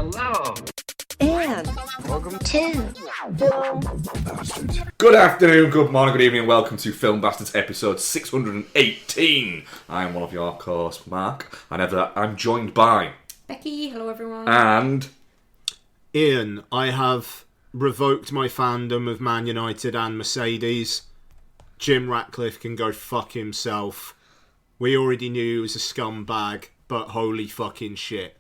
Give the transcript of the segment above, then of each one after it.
Hello. And welcome to Film Bastards. Good afternoon, good morning, good evening, and welcome to Film Bastards episode 618. I'm one of your hosts, Mark, and I'm joined by Becky. Hello, everyone. and Ian. I have revoked my fandom of Man United and Mercedes. Jim Ratcliffe can go fuck himself. We already knew he was a scumbag, but holy fucking shit.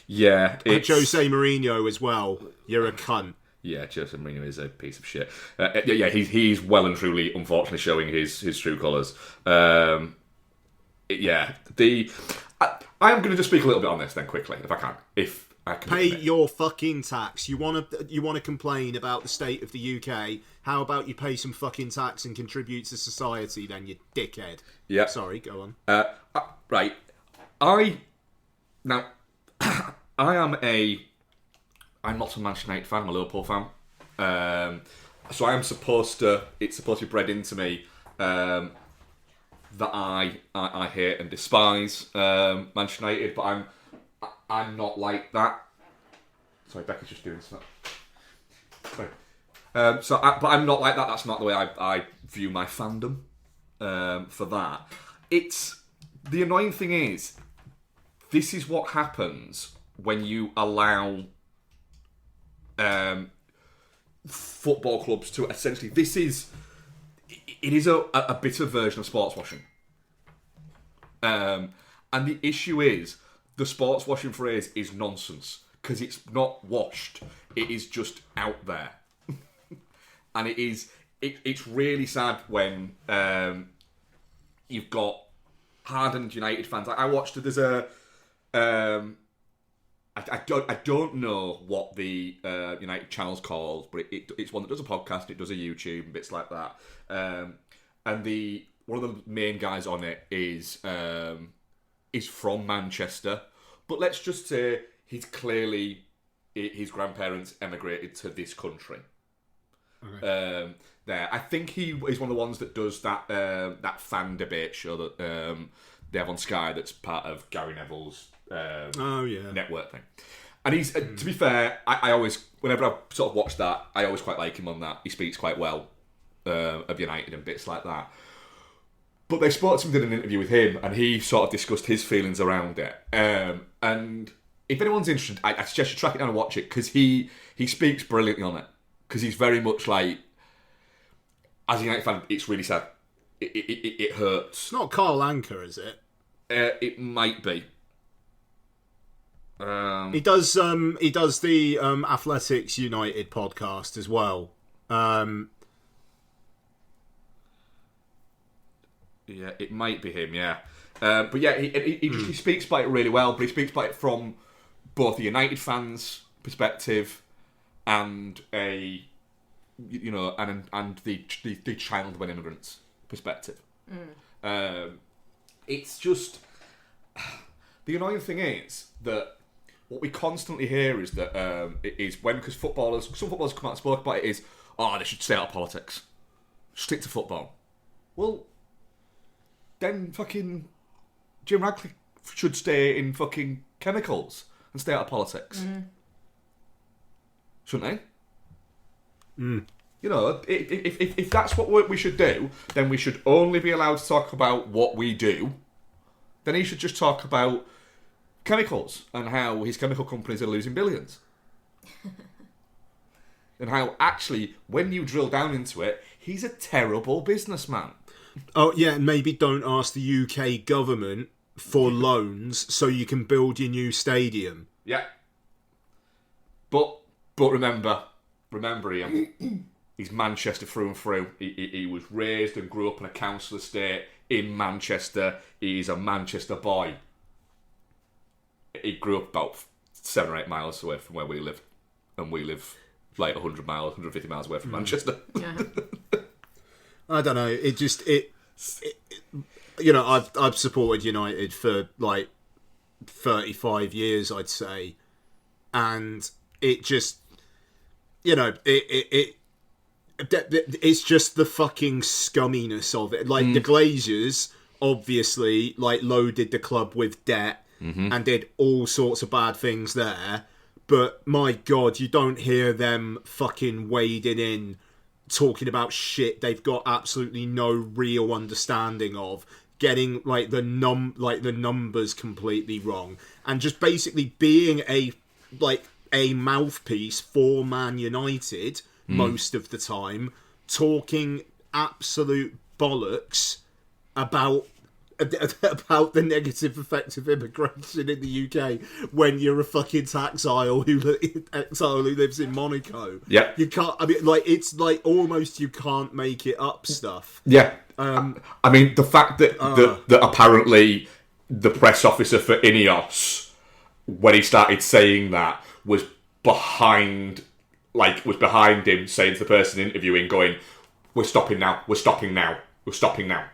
yeah, And it's... Jose Mourinho as well. You're a cunt. Yeah, Jose Mourinho is a piece of shit. He's well and truly, unfortunately, showing his true colours. I am going to just speak a little bit on this then quickly, if I can. If I can Pay your fucking tax. You want to complain about the state of the UK? How about you pay some fucking tax and contribute to society then, you dickhead? Yeah. Sorry, go on. Right. I'm not a Manchester United fan, I'm a Liverpool fan. So it's supposed to be bred into me that I hate and despise Manchester United, but I'm not like that. Sorry, Becca's just doing something. Sorry. But I'm not like that. That's not the way I view my fandom for that. The annoying thing is, this is what happens when you allow football clubs to essentially... It is a bit of a version of sports washing. And the issue is, the sports washing phrase is nonsense, because it's not washed. It is just out there. And it's really sad when you've got hardened United fans. I watched, there's a... I don't know what the United channel's called, but it's one that does a podcast, it does a YouTube, and bits like that. And one of the main guys on it is from Manchester, but let's just say his grandparents emigrated to this country. Okay. I think he is one of the ones that does that fan debate show that they have on Sky. That's part of Gary Neville's network thing. And he's to be fair, I always, whenever I sort of watch that, I always quite like him on that. He speaks quite well of United and bits like that. But they spoke to him, did an interview with him, and he sort of discussed his feelings around it. And if anyone's interested, I suggest you track it down and watch it, because he speaks brilliantly on it. Because he's very much like, as a United fan, it's really sad. It hurts. It's not Carl Anka, is it? It might be. He does the Athletics United podcast as well. Yeah, it might be him. Yeah, but yeah, he speaks about it really well. But he speaks about it from both the United fans' perspective and the child when immigrants' perspective. It's just the annoying thing is that what we constantly hear is that because some footballers come out and spoke about it, is they should stay out of politics, stick to football. Well, then fucking Jim Ratcliffe should stay in fucking chemicals and stay out of politics. Shouldn't they? You know, if that's what we should do, then we should only be allowed to talk about what we do. Then he should just talk about chemicals and how his chemical companies are losing billions. And how, actually, when you drill down into it, he's a terrible businessman. Oh, yeah, and maybe don't ask the UK government for loans so you can build your new stadium. Yeah. But remember, Ian, he's Manchester through and through. He was raised and grew up in a council estate in Manchester. He's a Manchester boy. He grew up about 7 or 8 miles away from where we live. And we live like 150 miles away from Manchester. Yeah. I don't know. I've supported United for like 35 years, I'd say, and it just, it's just the fucking scumminess of it. Like the Glazers, obviously, like loaded the club with debt and did all sorts of bad things there. but my God, you don't hear them fucking wading in, talking about shit they've got absolutely no real understanding of, getting like the numbers completely wrong, and just basically being a mouthpiece for Man United most of the time, talking absolute bollocks about the negative effects of immigration in the UK when you're a fucking exile who lives in Monaco. Yeah, you can't. I mean, like, it's like almost you can't make it up stuff. Yeah, I mean, the fact that that apparently the press officer for Ineos, when he started saying that, was behind him, saying to the person interviewing, going, "We're stopping now. We're stopping now. We're stopping now."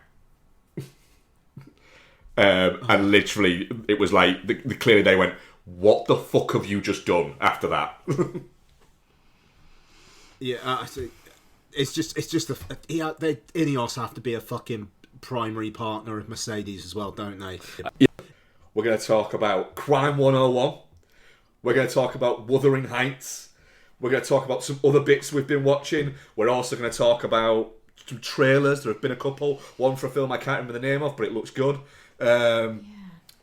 And literally, it was like clearly they went, "What the fuck have you just done?" After that, yeah, it's just Ineos have to be a fucking primary partner of Mercedes as well, don't they? Yeah. We're going to talk about Crime 101. We're going to talk about Wuthering Heights. We're going to talk about some other bits we've been watching. We're also going to talk about some trailers. There have been a couple. One for a film I can't remember the name of, but it looks good. It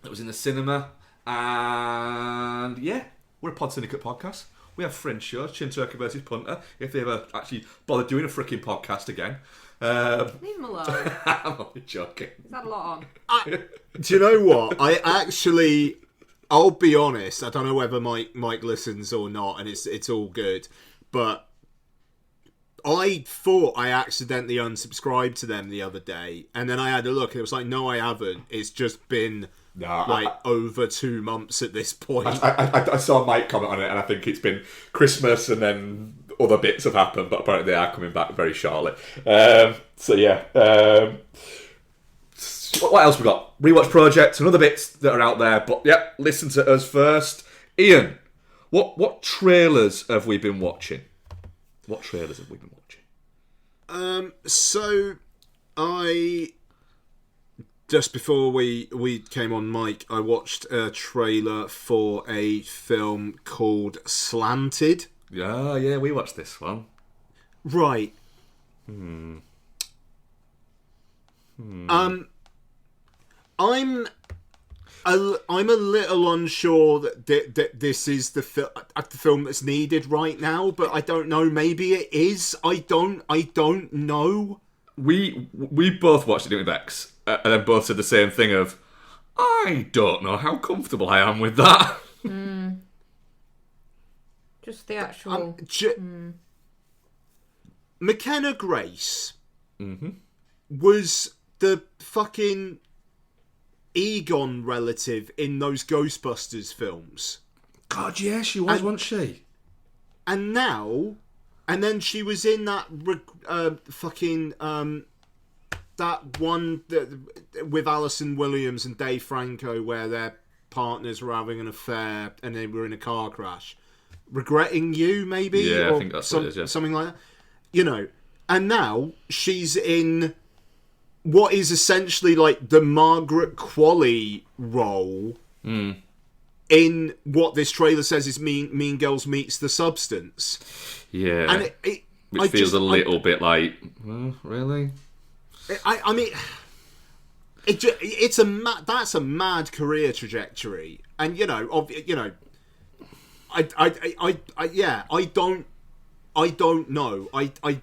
was in the cinema. And yeah, we're a Pod Syndicate podcast. We have friend shows, Chin Turkey versus Punter, if they ever actually bother doing a freaking podcast again. Leave them alone. I'm only joking. Is that a lot on? Do you know what? I'll be honest, I don't know whether Mike listens or not, and it's all good, but I thought I accidentally unsubscribed to them the other day, and then I had a look, and it was like, no, I haven't. It's just been over 2 months at this point. I saw Mike comment on it, and I think it's been Christmas, and then other bits have happened, but apparently they are coming back very shortly. So yeah. What else we got? Rewatch projects and other bits that are out there. But yeah, listen to us first. Ian, what trailers have we been watching? What trailers have we been watching? So I just before we came on mic, I watched a trailer for a film called Slanted. Yeah, we watched this one. Right. I'm a little unsure that this is the film that's needed right now, but I don't know. Maybe it is. I don't know. We both watched it, didn't we, Bex? And then both said the same thing of, I don't know how comfortable I am with that. Just the actual... McKenna Grace was the fucking Egon relative in those Ghostbusters films. God, yeah, she was, wasn't she? And now... And then she was in that that one with Alison Williams and Dave Franco where their partners were having an affair and they were in a car crash. Regretting You, maybe? Yeah, or I think that's what it is, yeah. Something like that. You know, and now she's in what is essentially like the Margaret Qualley role in what this trailer says is Mean Girls Meets the Substance. Yeah. And which feels a little bit like, really? I mean, that's a mad career trajectory, and I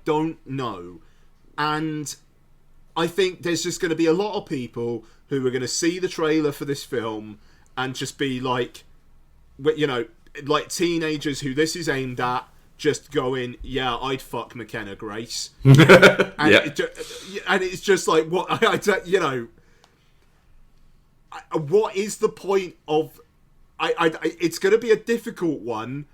don't know, and I think there's just going to be a lot of people who are going to see the trailer for this film and just be like, like teenagers who this is aimed at, just going, yeah, I'd fuck McKenna Grace. And, and it's just like, what, what is the point of... it's going to be a difficult one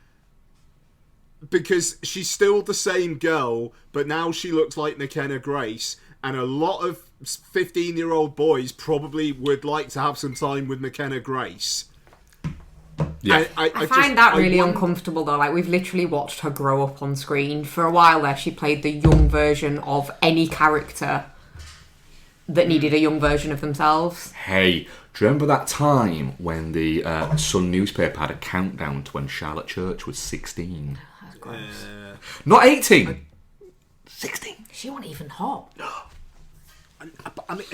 because she's still the same girl, but now she looks like McKenna Grace, and a lot of 15-year-old boys probably would like to have some time with McKenna Grace. Yeah. I find that really uncomfortable though. Like, we've literally watched her grow up on screen. For a while there, she played the young version of any character that needed a young version of themselves. Hey, Do you remember that time when the Sun newspaper had a countdown to when Charlotte Church was 16? That's gross. Not 18. 16. She wasn't even hot. I mean,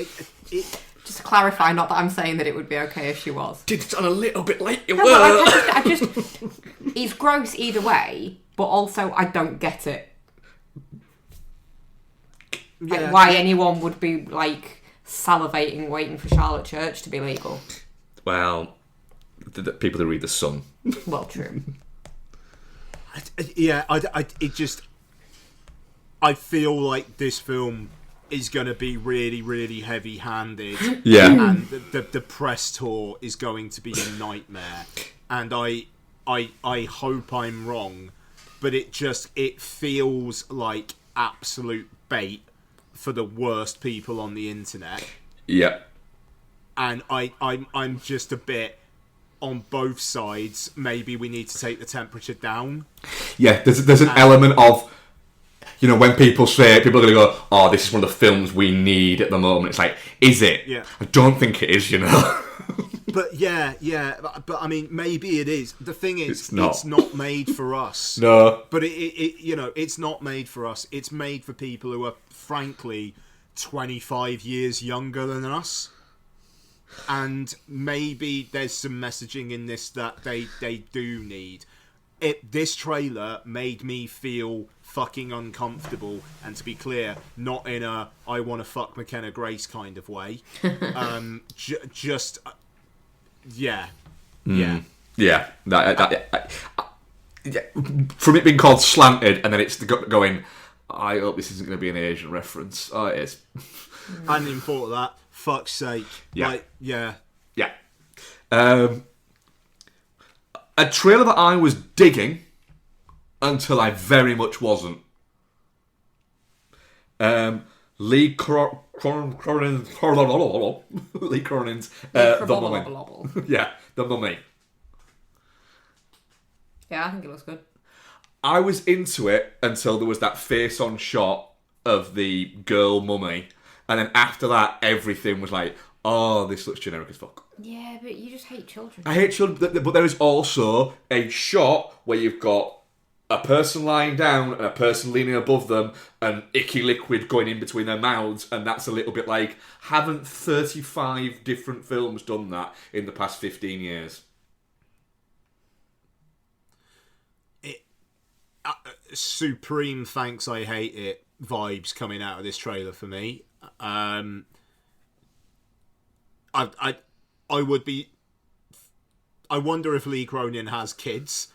Just to clarify, not that I'm saying that it would be okay if she was. Did it on a little bit late. No, but I just, it's gross either way, but also I don't get it. Like, why anyone would be like salivating waiting for Charlotte Church to be legal. Well, the people who read the Sun. Well, true. I feel like this film is going to be really, really heavy-handed. Yeah. And the press tour is going to be a nightmare. And I hope I'm wrong, but it feels like absolute bait for the worst people on the internet. Yeah. And I'm just a bit on both sides. Maybe we need to take the temperature down. Yeah, there's an element of, you know, when people say it, people are going to go, oh, this is one of the films we need at the moment. It's like, is it? Yeah. I don't think it is, you know. But but I mean, maybe it is. The thing is, It's not. it's not made for us. No. But it's not made for us. It's made for people who are, frankly, 25 years younger than us. And maybe there's some messaging in this that they do need. This trailer made me feel fucking uncomfortable, and to be clear, not in a I want to fuck McKenna Grace kind of way. Yeah. Yeah. From it being called Slanted, and then it's going, I hope this isn't going to be an Asian reference. Oh, it is. I hadn't even thought of that. Fuck's sake. Yeah. Yeah. Yeah. A trailer that I was digging until I very much wasn't. Lee Cronin's The Mummy. Yeah, The Mummy. Yeah, I think it looks good. I was into it until there was that face-on shot of the girl mummy, and then after that, everything was like, oh, this looks generic as fuck. Yeah, but you just hate children. I hate children, but there is also a shot where you've got a person lying down and a person leaning above them and icky liquid going in between their mouths, and that's a little bit like, haven't 35 different films done that in the past 15 years? Supreme thanks I hate it vibes coming out of this trailer for me. I would be. I wonder if Lee Cronin has kids,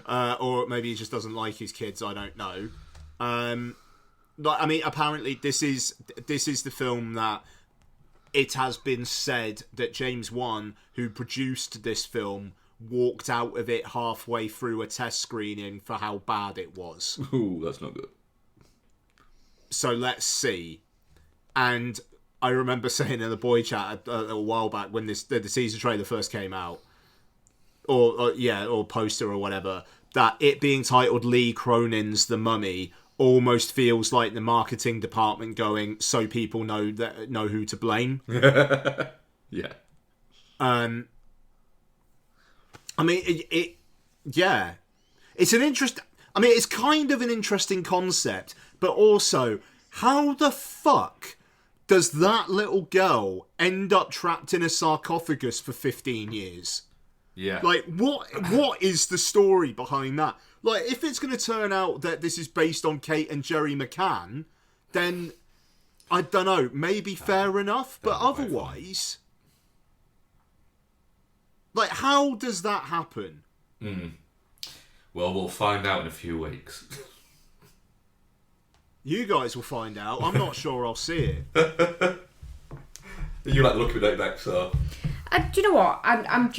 or maybe he just doesn't like his kids. I don't know. I mean, apparently this is the film that it has been said that James Wan, who produced this film, walked out of it halfway through a test screening for how bad it was. Ooh, that's not good. So let's see. And I remember saying in the boy chat a while back when the teaser trailer first came out, or poster or whatever, that it being titled Lee Cronin's The Mummy almost feels like the marketing department going, so people know who to blame. Yeah. I mean, it's an interest. I mean, it's kind of an interesting concept, but also, how the fuck does that little girl end up trapped in a sarcophagus for 15 years? Yeah. Like, what is the story behind that? Like, if it's going to turn out that this is based on Kate and Jerry McCann, then I don't know, maybe fair enough, but otherwise, like, how does that happen? Well, we'll find out in a few weeks. You guys will find out. I'm not sure I'll see it. You like looking at that, so. Do you know what? I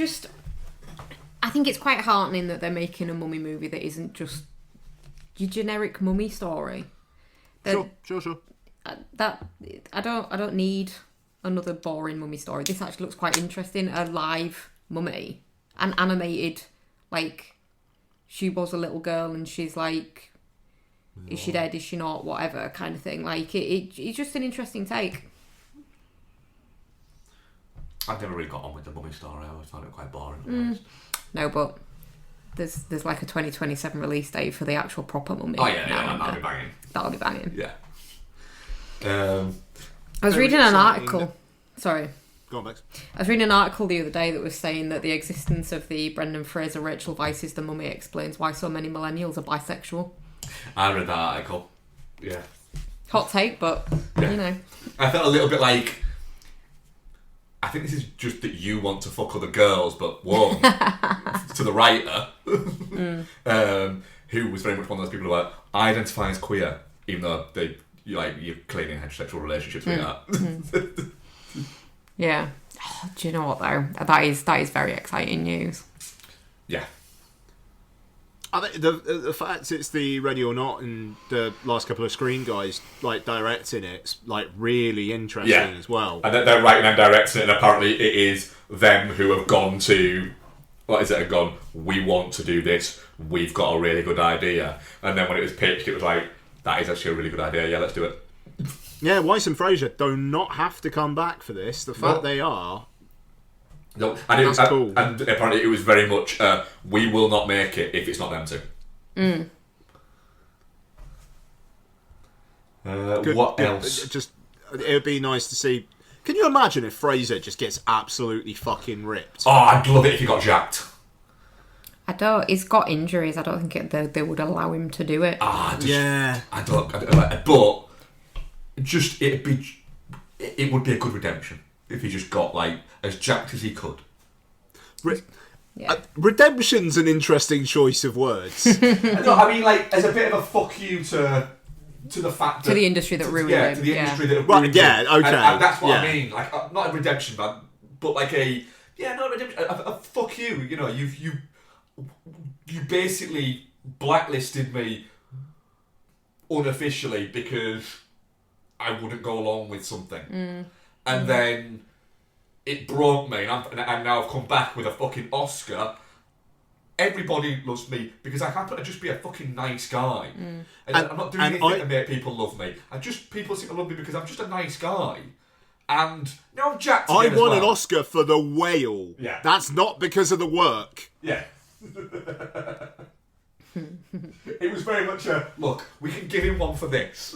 think it's quite heartening that they're making a mummy movie that isn't just your generic mummy story. Sure. That I don't need another boring mummy story. This actually looks quite interesting. A live mummy, an animated, like, she was a little girl and she's like, is she dead? Is she not? Whatever kind of thing. Like, it's just an interesting take. I never really got on with the mummy story. I always found it quite boring. No, but there's like a 2027 release date for the actual proper mummy. Oh yeah, that'll be banging. That'll be banging. Yeah. I was reading an article. Sorry. Go on, Bex. I was reading an article the other day that was saying that the existence of the Brendan Fraser Rachel Weisz's The Mummy explains why so many millennials are bisexual. I read that article. Yeah. Hot take, but you know. I felt a little bit like, I think this is just that you want to fuck other girls, but whoa, to the writer, who was very much one of those people who like identify as queer, even though you're clearly in heterosexual relationships with that. Yeah. Oh, do you know what though? That is very exciting news. Yeah. I think the fact it's the Ready or Not and the last couple of Screen guys like directing it's like really interesting as well. And they're writing and directing it, and apparently it is them who have gone to, we want to do this, we've got a really good idea. And then when it was pitched, it was like, that is actually a really good idea, yeah, let's do it. Yeah, Weisz and Fraser do not have to come back for this. The fact they are... No, and that's cool. And apparently it was very much, we will not make it if it's not them two. What else? Just, it would be nice to see... Can you imagine if Fraser just gets absolutely fucking ripped? Oh, I'd love it if he got jacked. He's got injuries. I don't think they would allow him to do it. Yeah. But just it would be a good redemption if he just got like as jacked as he could. Redemption's an interesting choice of words. No, I mean like as a bit of a fuck you to the fact that, to the industry that ruined him. To the industry that ruined him. Okay. And that's what I mean. Like not a redemption, but like not a redemption. A fuck you. You know, you basically blacklisted me unofficially because I wouldn't go along with something. And then it broke me, and now I've come back with a fucking Oscar. Everybody loves me because I happen to just be a fucking nice guy. And I'm not doing anything to make people love me. People seem to love me because I'm just a nice guy. And now I'm jacked again I won as well. an Oscar for The Whale. Yeah. That's not because of the work. Yeah. It was very much a, look, we can give him one for this.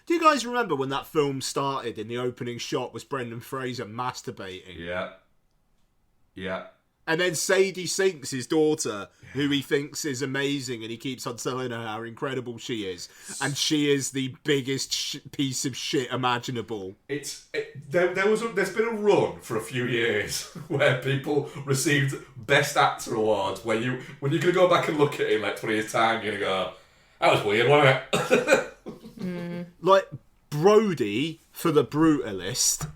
Do you guys remember when that film started and the opening shot was Brendan Fraser masturbating? Yeah. And then Sadie Sinks, his daughter, who he thinks is amazing, and he keeps on telling her how incredible she is. And she is the biggest piece of shit imaginable. There's been a run for a few years where people received Best Actor awards when you're going to go back and look at it in like 20 years' time, you're going to go, that was weird, wasn't it? Like, Brody, for The Brutalist,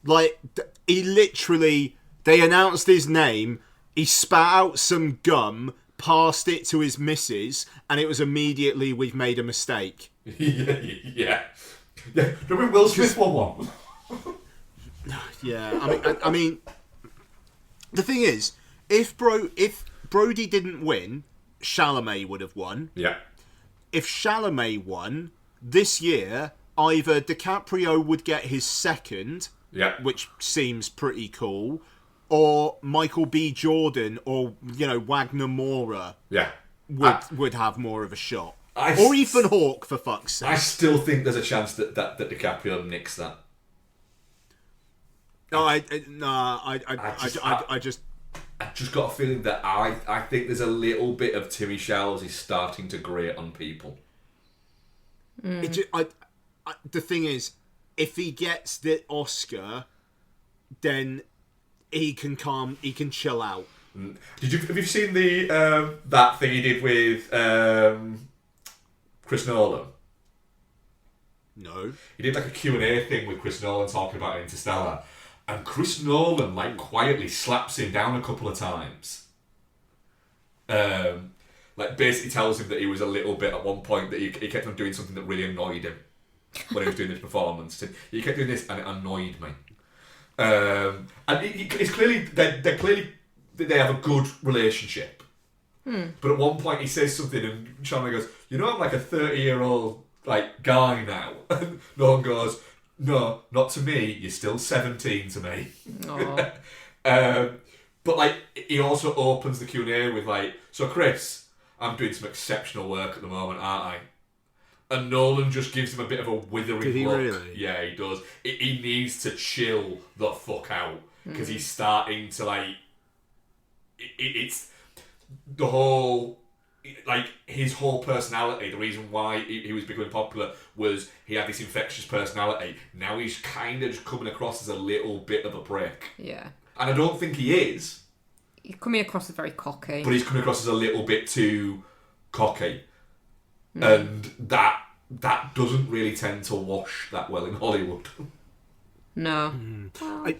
like, he literally... They announced his name, he spat out some gum, passed it to his missus, and it was immediately, we've made a mistake. Yeah. Remember Will Smith won one? Yeah, I mean, the thing is, if Brody didn't win, Chalamet would have won. Yeah. If Chalamet won, this year, either DiCaprio would get his second, which seems pretty cool, or Michael B. Jordan or, Wagner Moura would have more of a shot. Or Ethan Hawke, for fuck's sake. I still think there's a chance that DiCaprio nicks that. I just got a feeling that I think there's a little bit of Timmy Shells is starting to grate on people. The thing is, if he gets the Oscar, then he can chill out. Have you seen the that thing he did with Chris Nolan? No. He did like a Q&A thing with Chris Nolan talking about Interstellar, and Chris Nolan like quietly slaps him down a couple of times. Like basically tells him that he was a little bit at one point that he kept on doing something that really annoyed him when he was doing this performance. He kept doing this and it annoyed me. And it's clearly they have a good relationship. But at one point he says something and Chandler goes, I'm like a 30-year-old like guy now. And Nolan goes, no, not to me. You're still 17 to me. Oh. But like, he also opens the Q&A with like, so Chris, I'm doing some exceptional work at the moment, aren't I? And Nolan just gives him a bit of a withering Did he look. really? Yeah, he does. He needs to chill the fuck out because he's starting to like. It's the whole. Like, his whole personality, the reason why he was becoming popular was he had this infectious personality. Now he's kind of just coming across as a little bit of a prick. Yeah. And I don't think he is. He's coming across as very cocky. But he's coming across as a little bit too cocky. And that doesn't really tend to wash that well in Hollywood. No. I-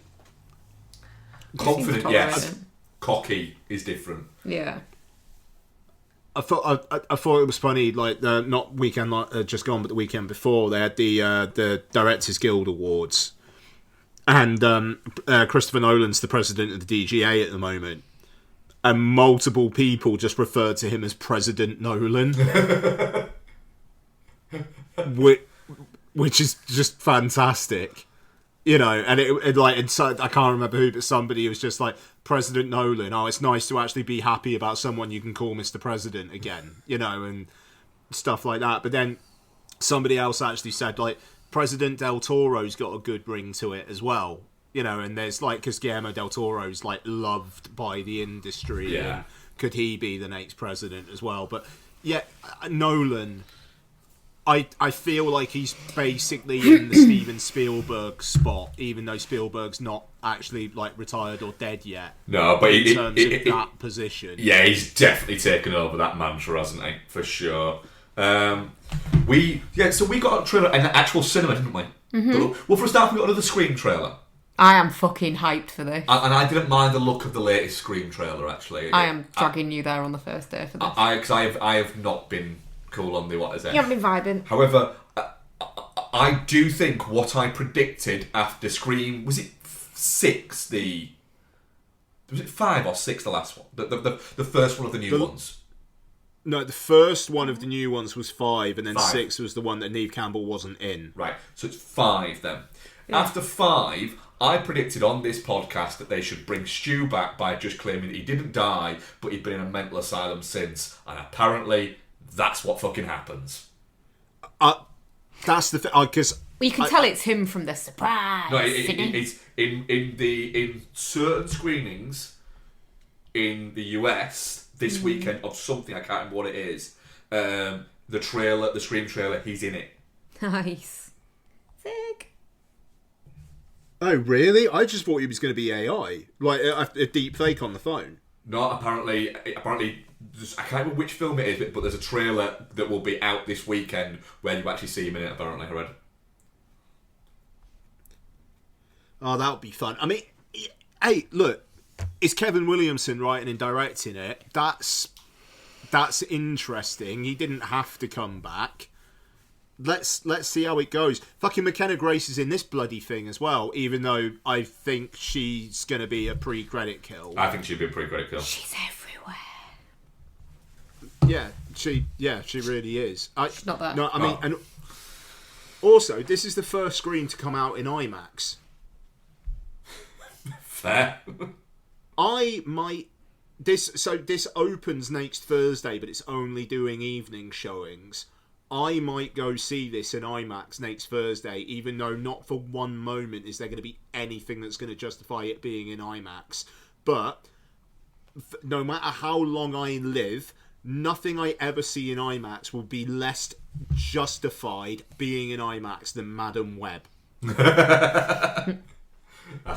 Confident, tolerate yes. it. Cocky is different. Yeah. I thought it was funny, like not weekend just gone, but the weekend before they had the Directors Guild Awards, and Christopher Nolan's the president of the DGA at the moment, and multiple people just referred to him as President Nolan, which is just fantastic, you know. And it like, and so, I can't remember who, but somebody was just like, President Nolan, oh, it's nice to actually be happy about someone you can call Mr. President again, you know, and stuff like that. But then somebody else actually said, like, President Del Toro's got a good ring to it as well, you know, and there's, like, because Guillermo Del Toro's, like, loved by the industry, Yeah. and could he be the next president as well? But, yeah, Nolan, I feel like he's basically in the Steven Spielberg spot, even though Spielberg's not actually like retired or dead yet. No, but in terms of that position. Yeah, he's definitely taken over that mantra, hasn't he? For sure. So we got a trailer in the actual cinema, didn't we? Mm-hmm. Well, for a start, we got another Scream trailer. I am fucking hyped for this. And I didn't mind the look of the latest Scream trailer, actually. I am dragging you there on the first day for this. Because I have not been cool on the what is it. You haven't been vibing. However, I do think what I predicted after Scream, was it 6? Was it 5 or 6? The last one, the first one of the new ones. No, the first one of the new ones was 5, and then 5. 6 was the one that Neve Campbell wasn't in. Right, so it's 5 then. Yeah. After 5, I predicted on this podcast that they should bring Stu back by just claiming that he didn't die, but he'd been in a mental asylum since, and apparently that's what fucking happens. That's the thing, because Well, you can tell it's him from the surprise. No, it's in certain screenings in the US this weekend of something, I can't remember what it is. The Scream trailer, he's in it. Nice. Sick. Oh, really? I just thought he was going to be AI, like a deep fake on the phone. No, apparently, I can't remember which film it is, but there's a trailer that will be out this weekend where you actually see him in it. Apparently, I read. Oh, that would be fun. I mean, hey, look, it's Kevin Williamson writing and directing it. That's interesting. He didn't have to come back. Let's see how it goes. Fucking McKenna Grace is in this bloody thing as well, even though I think she's going to be a pre-credit kill. I think she'd be a pre-credit kill. She's everywhere. Yeah, she really is. She's not that. No, I mean, and also, this is the first screen to come out in IMAX. Fair. This opens next Thursday, but it's only doing evening showings. I might go see this in IMAX next Thursday, even though not for one moment is there going to be anything that's going to justify it being in IMAX. But no matter how long I live, nothing I ever see in IMAX will be less justified being in IMAX than Madam Web. That's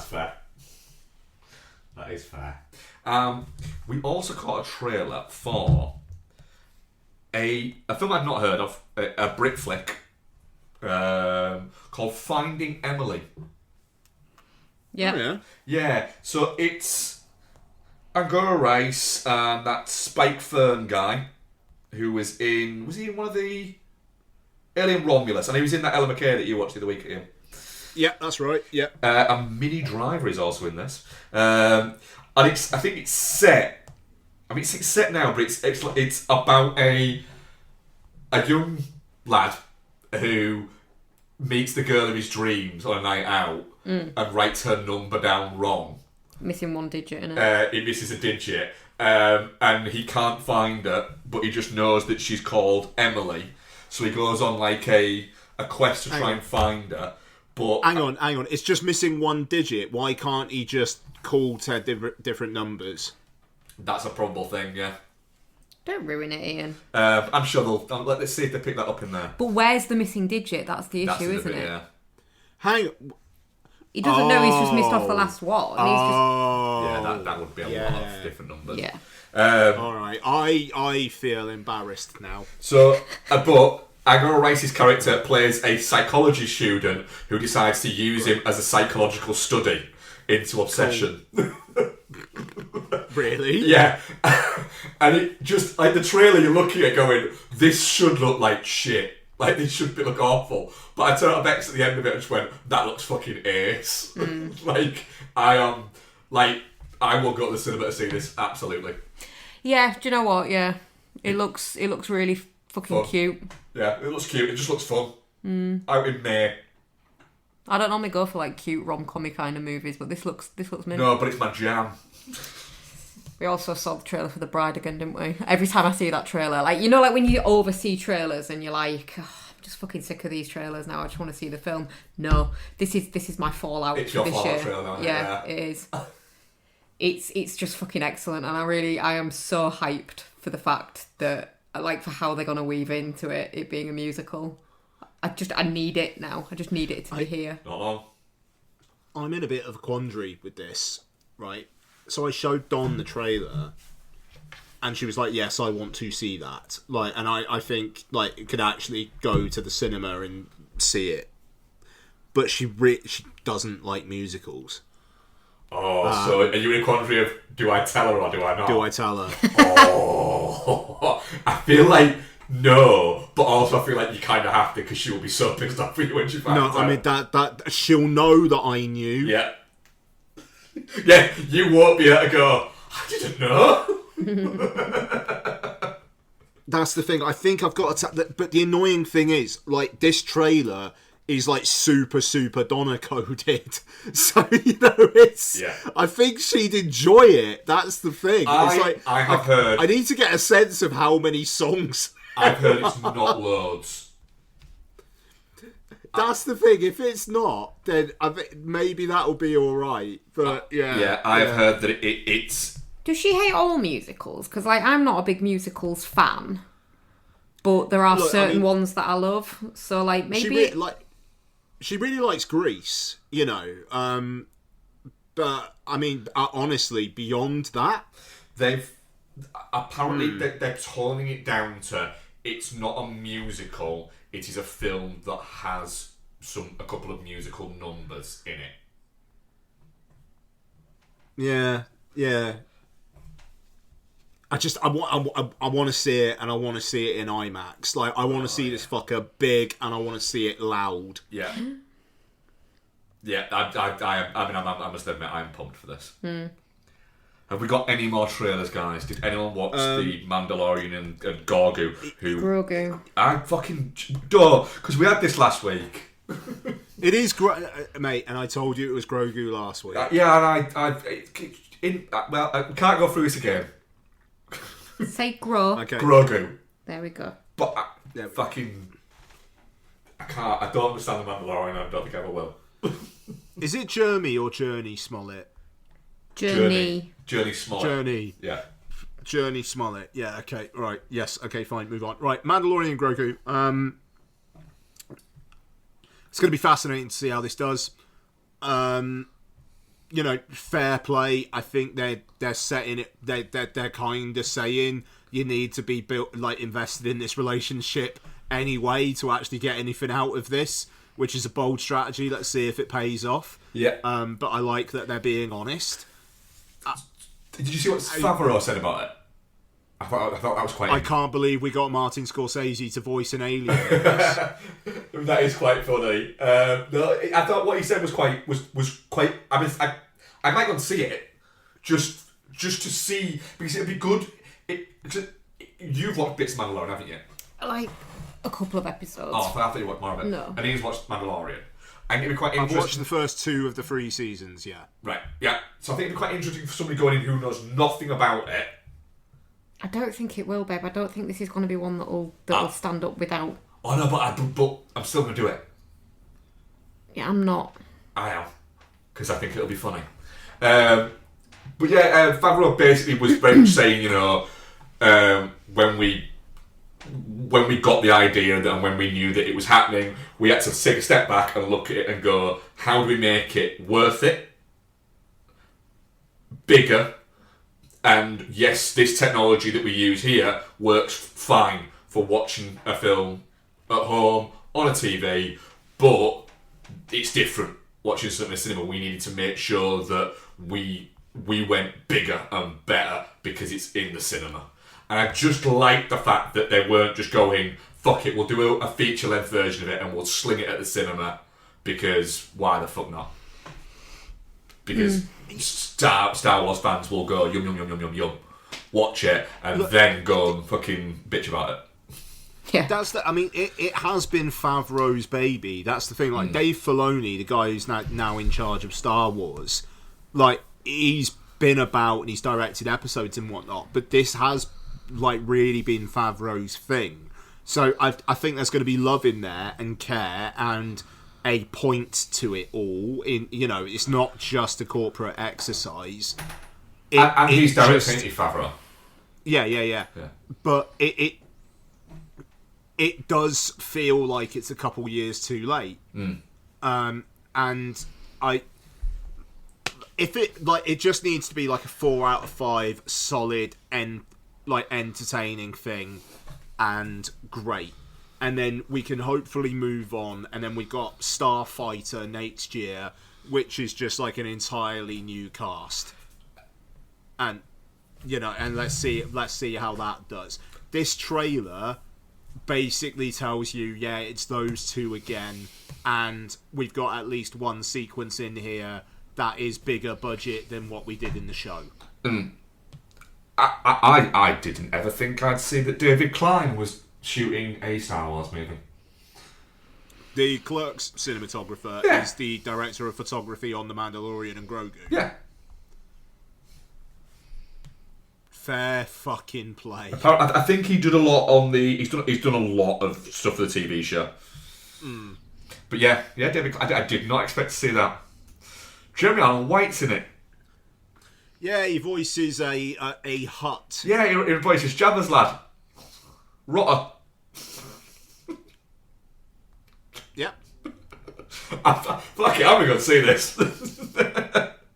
fair. That is fair. We also got a trailer for a film I've not heard of, a Brit flick called Finding Emily. Yeah. Oh, yeah. Yeah, so it's Angora Rice and that Spike Fern guy who was he in one of the Alien Romulus? And he was in that Ella McKay that you watched the other week, Ian. Yeah, that's right. Yeah. And Minnie Driver is also in this. And I think it's set. I mean, it's set now, but it's about a young lad who meets the girl of his dreams on a night out and writes her number down wrong. Missing one digit, innit? He misses a digit, and he can't find her, but he just knows that she's called Emily. So he goes on like a quest to try and find her. But hang on. It's just missing one digit. Why can't he just call 10 different numbers? That's a probable thing, yeah. Don't ruin it, Ian. I'm sure they'll... let's see if they pick that up in there. But where's the missing digit? That's the That's issue, the isn't bit, it? yeah. Hang on. He doesn't know he's just missed off the last one. Yeah, that would be a lot of different numbers. Yeah. Alright, I feel embarrassed now. So, but Agora Rice's character plays a psychology student who decides to use him as a psychological study into obsession. Cool. Really? Yeah. And it just, like the trailer you're looking at going, this should look like shit. Like, this should look awful. But I turned up X at the end of it and just went, that looks fucking ace. Like, I will go to the cinema to see this, absolutely. Yeah, do you know what? Yeah. It looks really fucking cute. Yeah, it looks cute. It just looks fun. Out in May. I don't normally go for like cute rom-commy kind of movies, but this looks mint. No, but it's my jam. We also saw the trailer for The Bride again, didn't we? Every time I see that trailer, like, you know, like when you oversee trailers and you're like, oh, I'm just fucking sick of these trailers now. I just want to see the film. No, this is my fallout. It's your this fallout year. trailer now. Yeah, it is. It's just fucking excellent, and I am so hyped for the fact that, like, for how they're gonna weave into it being a musical. I need it now. I just need it to be here. I'm in a bit of a quandary with this, right? So I showed Dawn the trailer, and she was like, "Yes, I want to see that." Like, and I think like it could actually go to the cinema and see it. But she doesn't like musicals. Oh, so are you in a quandary of do I tell her or do I not? Do I tell her? Oh, I feel like no, but also I feel like you kind of have to because she will be so pissed off for you when she finds out. No, I mean that she'll know that I knew. Yeah. Yeah, you won't be able to go, I didn't know. That's the thing. I think I've got to... But the annoying thing is, like, this trailer is, like, super Donna coded. So, you know, it's... Yeah. I think she'd enjoy it. That's the thing. I have heard... I need to get a sense of how many songs... I've heard it's not loads. That's the thing. If it's not, then I think maybe that'll be all right. But yeah, yeah, I've heard that it's. Does she hate all musicals? Because like I'm not a big musicals fan, but there are certain ones that I love. So like maybe she really likes Grease, you know. But I mean, honestly, beyond that, They've apparently they're toning it down to it's not a musical. It is a film that has a couple of musical numbers in it. Yeah. I want to see it, and I want to see it in IMAX. Like, I want to see this fucker big, and I want to see it loud. Yeah. Yeah, I must admit, I'm pumped for this. Have we got any more trailers, guys? Did anyone watch The Mandalorian and Grogu? Grogu. I fucking... Duh, because we had this last week. It is, mate, and I told you it was Grogu last week. Yeah, and I can't go through this again. Say Gro. Okay. Grogu. There we go. But fucking... I can't... I don't understand The Mandalorian. I don't think I ever will. Is it Jeremy or Journey Smollett? Journey Smollett. Journey. Yeah. Journey Smollett. Yeah, okay. Right. Yes. Okay, fine. Move on. Right. Mandalorian and Grogu. It's going to be fascinating to see how this does. You know, fair play. I think they're setting it. They're kind of saying you need to be invested in this relationship anyway to actually get anything out of this, which is a bold strategy. Let's see if it pays off. Yeah. But I like that they're being honest. Did you see what Favreau said about it? I thought that was quite... I can't believe we got Martin Scorsese to voice an alien. That is quite funny. No, I thought what he said was quite... I mean, I might want to see it just to see, because it'd be good. You've watched bits of Mandalorian, haven't you? Like a couple of episodes. Oh, I thought you watched more of it. No. And he's watched Mandalorian. I think it'd be quite I've interesting. watched the first 2 of the 3 seasons, yeah. Right, yeah. So I think it'd be quite interesting for somebody going in who knows nothing about it. I don't think it will, babe. I don't think this is going to be one that'll stand up without. Oh no, but I'm still going to do it. Yeah, I'm not. I am, because I think it'll be funny. But yeah, Favreau basically was very much saying, you know, when we got the idea and when we knew that it was happening, we had to take a step back and look at it and go, how do we make it worth it? Bigger. And yes, this technology that we use here works fine for watching a film at home, on a TV, but it's different watching something in the cinema. We needed to make sure that we went bigger and better because it's in the cinema. And I just like the fact that they weren't just going, fuck it, we'll do a feature-length version of it and we'll sling it at the cinema because why the fuck not? Because Star Wars fans will go, yum, yum, yum, yum, yum, yum, watch it, and then go and fucking bitch about it. Yeah. It has been Favreau's baby. That's the thing. Like, Dave Filoni, the guy who's now in charge of Star Wars, like, he's been about and he's directed episodes and whatnot, but this has, like, really been Favreau's thing. So I think there's going to be love in there and care and a point to it all. It's not just a corporate exercise. And he's directing Favreau. Yeah. But it does feel like it's a couple years too late. And it just needs to be like a 4 out of 5 solid and like entertaining thing and great. And then we can hopefully move on, and then we've got Starfighter next year, which is just like an entirely new cast. And and let's see how that does. This trailer basically tells you, yeah, it's those two again, and we've got at least one sequence in here that is bigger budget than what we did in the show. I didn't ever think I'd see that David Klein was shooting a Star Wars movie. The Clerks cinematographer is the director of photography on The Mandalorian and Grogu. Yeah. Fair fucking play. I think he did a lot on the. He's done a lot of stuff for the TV show. But yeah, David. I did not expect to see that. Jeremy Allen White's in it. Yeah, he voices a hut. Yeah, he voices Jabba's lad. Rotter. Yep. Fuck it, I'm going to see this.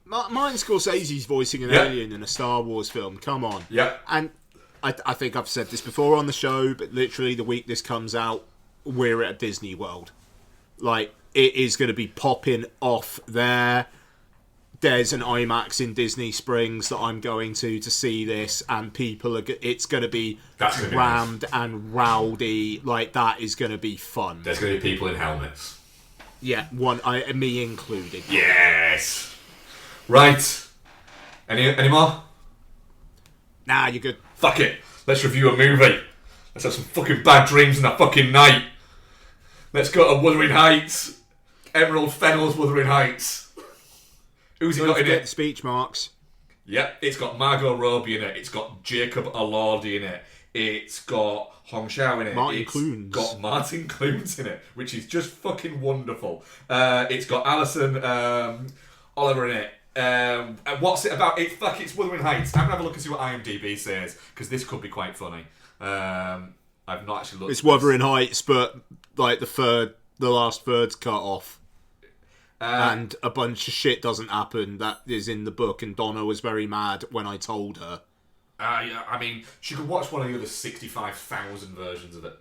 Martin Scorsese's voicing an alien in a Star Wars film. Come on. Yeah. And I think I've said this before on the show, but literally the week this comes out, we're at Disney World. Like, it is going to be popping off there. There's an IMAX in Disney Springs that I'm going to see this, and people are. It's going to be rammed and rowdy. Like, that is going to be fun. There's going to be people in helmets. Yeah, me included. Yes. Right. Any more? Nah, you're good. Fuck it. Let's review a movie. Let's have some fucking bad dreams in a fucking night. Let's go to Wuthering Heights. Emerald Fennell's Wuthering Heights. Who's he got in it? The speech marks. Yep, it's got Margot Robbie in it. It's got Jacob Elordi in it. It's got Hong Shao in it. Martin Clunes. It's got Martin Clunes in it, which is just fucking wonderful. It's got Alison Oliver in it. What's it about? It's Wuthering Heights. I'm going to have a look and see what IMDb says, because this could be quite funny. I've not actually looked. It's Wuthering Heights, but like the last third's cut off. And a bunch of shit doesn't happen that is in the book, and Donna was very mad when I told her. Yeah, I mean, she could watch one of the other 65,000 versions of it.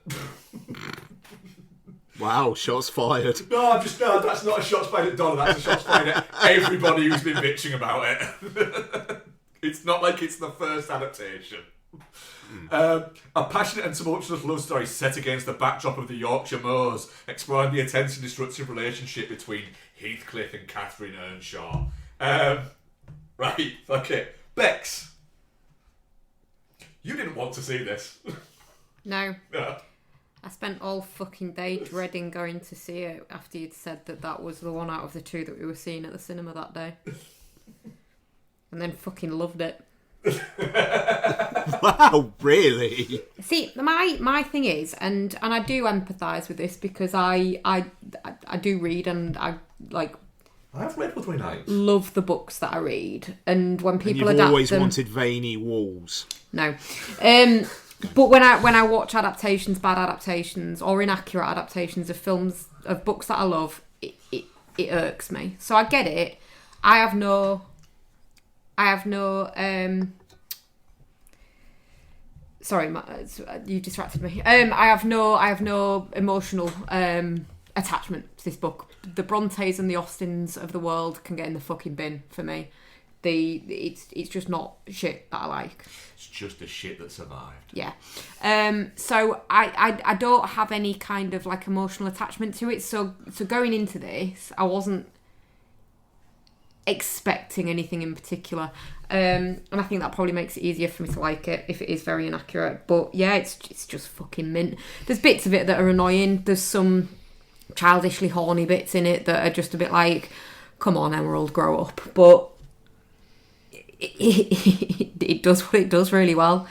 Wow, shots fired. No, that's not a shots fired at Donna, that's a shots fired at everybody who's been bitching about it. It's not like it's the first adaptation. A passionate and tumultuous love story set against the backdrop of the Yorkshire Moors, exploring the intense and destructive relationship between Heathcliff and Catherine Earnshaw. Right, okay. Bex, you didn't want to see this. No. No. I spent all fucking day dreading going to see it after you'd said that was the one out of the two that we were seeing at the cinema that day. And then fucking loved it. Wow, really? See, my thing is, and I do empathise with this because I do read and I like. I've read Wuthering Heights. Love the books that I read, and when people and you've adapt always them, wanted veiny walls. No, but when I watch adaptations, bad adaptations, or inaccurate adaptations of films of books that I love, it irks me. So I get it. I have no. Sorry, you distracted me. I have no emotional attachment to this book. The Brontes and the Austens of the world can get in the fucking bin for me. It's just not shit that I like. It's just the shit that survived. Yeah. So I don't have any kind of like emotional attachment to it. So going into this, I wasn't expecting anything in particular. And I think that probably makes it easier for me to like it if it is very inaccurate. But yeah, it's just fucking mint. There's bits of it that are annoying. There's some childishly horny bits in it that are just a bit like, come on, Emerald, grow up. But it does what it does really well.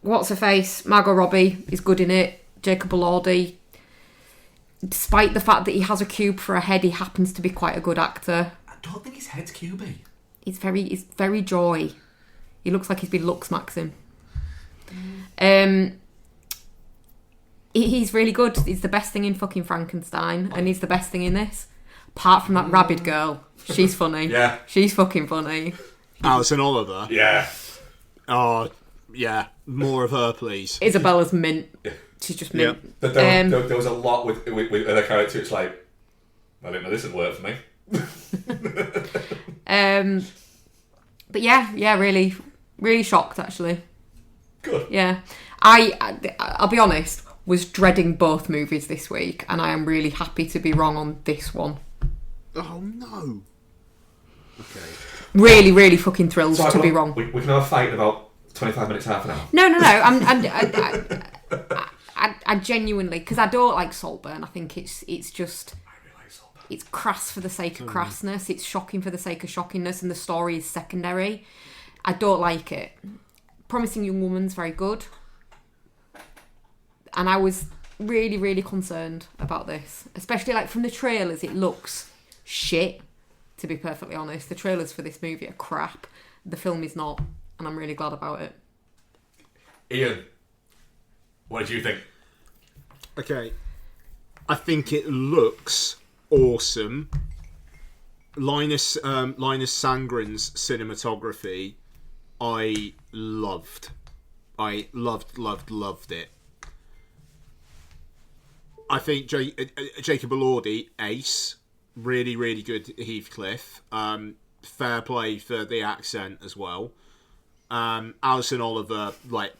What's her face? Margot Robbie is good in it. Jacob Elordi, despite the fact that he has a cube for a head, he happens to be quite a good actor. I don't think his head's cubey. It's very joy. He looks like he's been Lux Maxim. He's really good. He's the best thing in fucking Frankenstein, and he's the best thing in this. Apart from that rabid girl, she's funny. Yeah, she's fucking funny. Alison Oliver. Yeah. Oh, yeah. More of her, please. Isabella's mint. She's just mint. Yeah. There was a lot with other characters. It's like, I didn't know this would work for me. But yeah, really, really shocked actually. Good. Yeah, I'll be honest, was dreading both movies this week, and I am really happy to be wrong on this one. Oh no. Okay. Really, really fucking thrilled to be wrong. We can have a fight in about 25 minutes, half an hour. No. I genuinely, because I don't like Saltburn. I think it's just. It's crass for the sake of crassness. It's shocking for the sake of shockingness, and the story is secondary. I don't like it. Promising Young Woman's very good. And I was really, really concerned about this. Especially like from the trailers, it looks shit, to be perfectly honest. The trailers for this movie are crap. The film is not, and I'm really glad about it. Ian, what did you think? Okay. I think it looks awesome. Linus Sandgren's cinematography, I loved. I loved it. I think Jacob Elordi, ace. Really, really good Heathcliff. Fair play for the accent as well. Alison Oliver, like,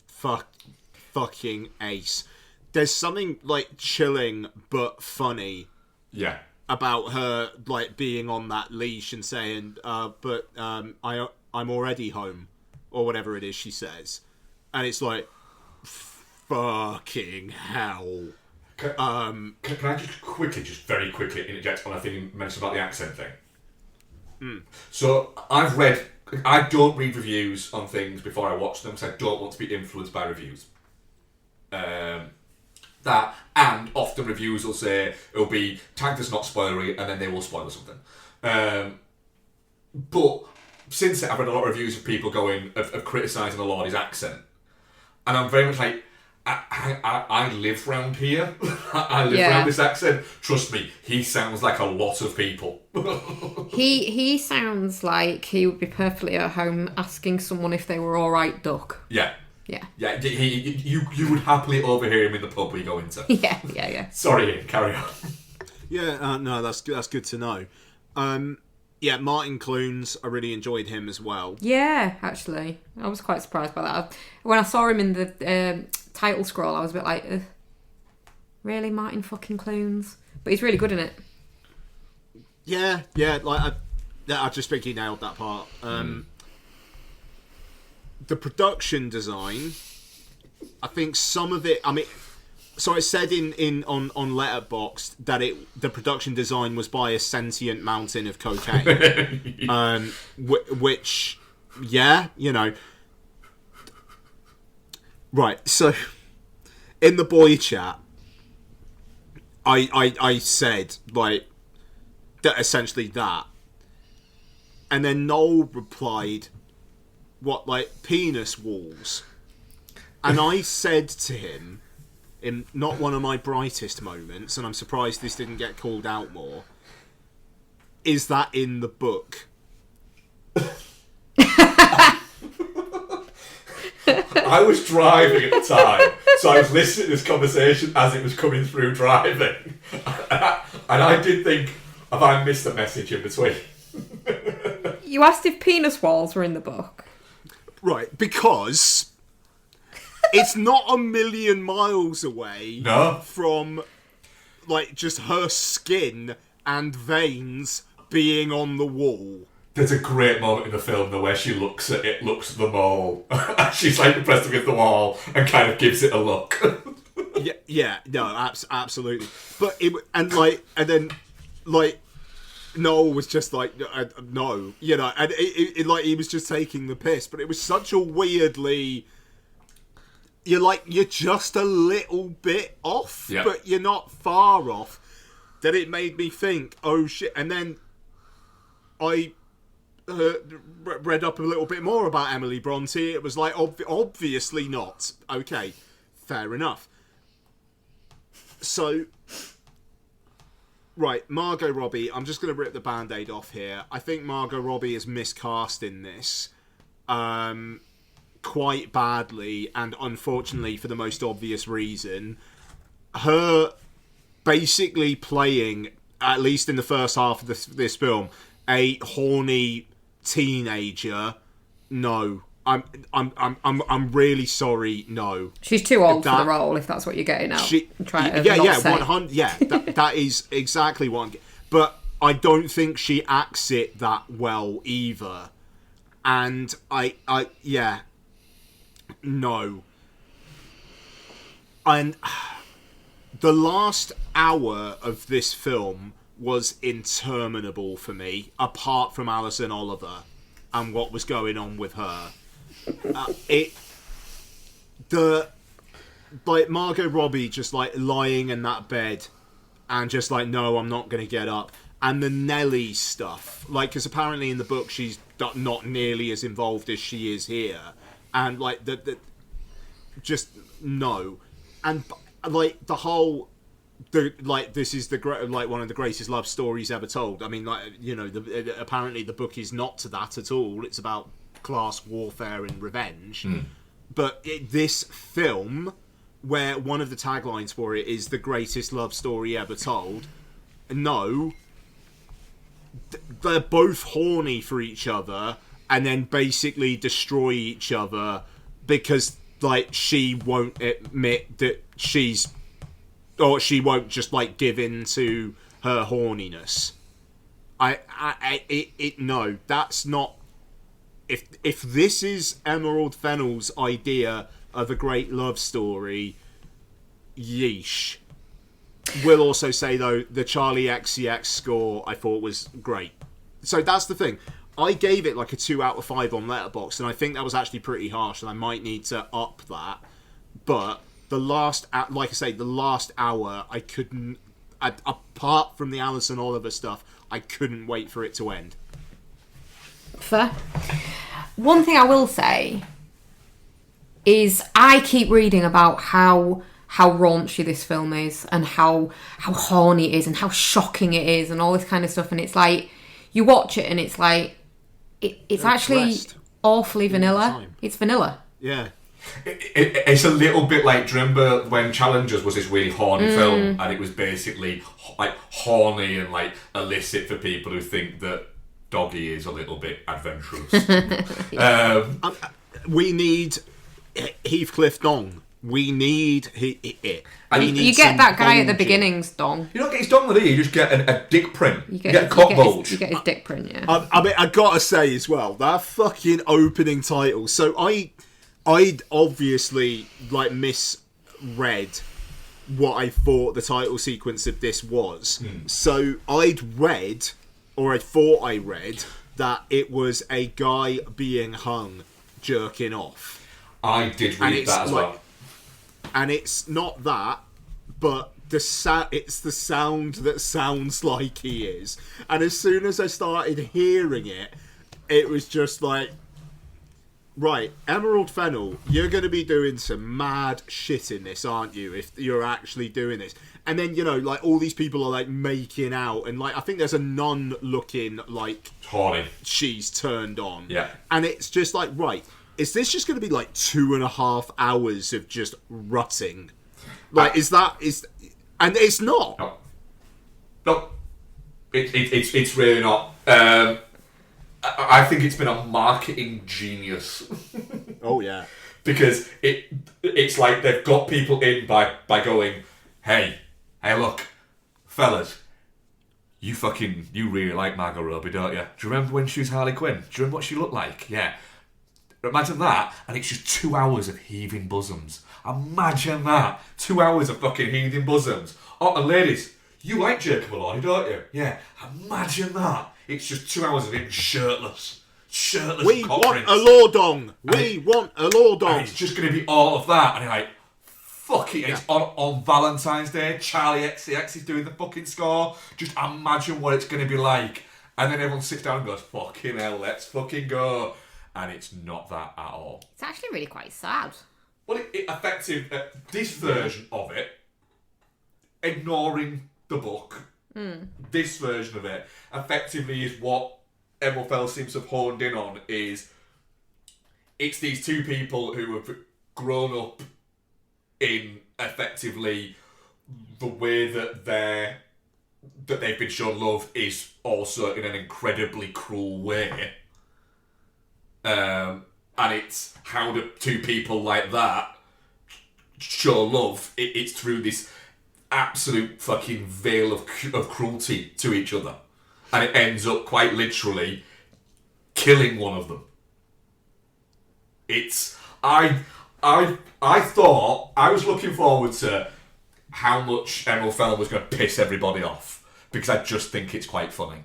fucking ace. There's something, like, chilling but funny. Yeah. About her, like, being on that leash and saying, but I'm already home, or whatever it is she says. And it's like, fucking hell. Can I just very quickly interject on a thing you mentioned about the accent thing? So, I don't read reviews on things before I watch them, because I don't want to be influenced by reviews. That, and often reviews will say it'll be tagged as not spoilery, and then they will spoil something. But since then, I've read a lot of reviews of people of criticising Elordi's accent, and I'm very much like, I live round here. I live round this accent. Trust me, he sounds like a lot of people. He sounds like he would be perfectly at home asking someone if they were all right, Duck. Yeah. Yeah. Yeah, you would happily overhear him in the pub we go into. Yeah. Sorry, Ian, carry on. Yeah, no, that's good to know. Yeah, Martin Clunes, I really enjoyed him as well. Yeah, actually. I was quite surprised by that. When I saw him in the title scroll, I was a bit like, really, Martin fucking Clunes? But he's really good in it. Yeah, like, I just think he nailed that part. The production design, I think some of it. I mean, so I said on Letterboxd that the production design was by a sentient mountain of cocaine, which, yeah, right. So in the boy chat, I said like that essentially that, and then Noel replied, "What, like penis walls?" And I said to him, in not one of my brightest moments, and I'm surprised this didn't get called out more, is that in the book? I was driving at the time, so I was listening to this conversation as it was coming through driving. And I did think, have I missed a message in between? You asked if penis walls were in the book. Right, because it's not a million miles away from, like, just her skin and veins being on the wall. There's a great moment in the film though where she looks at the mole. She's like pressed against the wall and kind of gives it a look. Absolutely. But and then Noel was just like, no, and it like he was just taking the piss. But it was such a weirdly, you're just a little bit off, but you're not far off. That it made me think, oh shit, and then I read up a little bit more about Emily Bronte. It was like, obviously not. Okay, fair enough. So, right, Margot Robbie, I'm just going to rip the Band-Aid off here. I think Margot Robbie is miscast in this quite badly, and unfortunately for the most obvious reason. Her basically playing, at least in the first half of this film, a horny teenager. No, I'm really sorry. No, she's too old for the role. If that's what you're getting at, that is exactly what I'm getting. But I don't think she acts it that well either. And no. And the last hour of this film was interminable for me, apart from Alison Oliver and what was going on with her. Margot Robbie just like lying in that bed and just like, no, I'm not going to get up. And the Nelly stuff, like, because apparently in the book she's not nearly as involved as she is here. And like, just no. And like the whole, this is one of the greatest love stories ever told. I mean, apparently the book is not to that at all. It's about class warfare and revenge. But this film, where one of the taglines for it is the greatest love story ever told, no, they're both horny for each other and then basically destroy each other because like she won't admit that she won't just like give in to her horniness. No, that's not. If this is Emerald Fennell's idea of a great love story, yeesh. Will also say though, the Charlie XCX score I thought was great. So that's the thing. I gave it like a 2 out of 5 on Letterboxd, and I think that was actually pretty harsh, and I might need to up that. But the last hour, I couldn't. Apart from the Alison Oliver stuff, I couldn't wait for it to end. Fair. One thing I will say is I keep reading about how raunchy this film is and how horny it is and how shocking it is and all this kind of stuff, and it's like you watch it and it's like it's actually awfully vanilla. It's vanilla. Yeah. It's a little bit like, do you remember when Challengers was this really horny film, and it was basically like horny and like illicit for people who think that Doggy is a little bit adventurous. We need Heathcliff Dong. We need it. You get that guy at the beginnings, Dong. You don't get his dong with it, you just get a dick print. You get a cock bulge. You get his dick print, yeah. I mean, I gotta say as well, that fucking opening title. So I'd obviously misread what I thought the title sequence of this was. So I thought I read that it was a guy being hung, jerking off. I did read that as well. And it's not that, but it's the sound that sounds like he is. And as soon as I started hearing it, it was just like, right, Emerald Fennell, you're going to be doing some mad shit in this, aren't you, if you're actually doing this? And then, all these people are, making out, and, I think there's a nun looking like... horny. She's turned on. Yeah. And it's just right, is this just going to be, 2.5 hours of just rutting? And it's not. No. It's really not. I think it's been a marketing genius. Oh, yeah. Because it's like they've got people in by going, hey, look, fellas, you really like Margot Robbie, don't you? Do you remember when she was Harley Quinn? Do you remember what she looked like? Yeah. Imagine that, and it's just 2 hours of heaving bosoms. Imagine that. 2 hours of fucking heaving bosoms. Oh, and ladies, you like Jacob Elordi, don't you? Yeah. Imagine that. It's just 2 hours of him shirtless. We want a lordong. We want a lordong. And it's just going to be all of that. And you're like, fuck it. Yeah. It's on Valentine's Day. Charlie XCX is doing the fucking score. Just imagine what it's going to be like. And then everyone sits down and goes, fucking hell, let's fucking go. And it's not that at all. It's actually really quite sad. Well, it effective. This version of it, ignoring the book, this version of it, effectively is what Emerald Fennell seems to have honed in on. Is it's these two people who have grown up in effectively the way that they've been shown love is also in an incredibly cruel way. And it's how do two people like that show love? It's through this absolute fucking veil of cruelty to each other, and it ends up quite literally killing one of them. I thought I was looking forward to how much Emerald Fennell was going to piss everybody off, because I just think it's quite funny.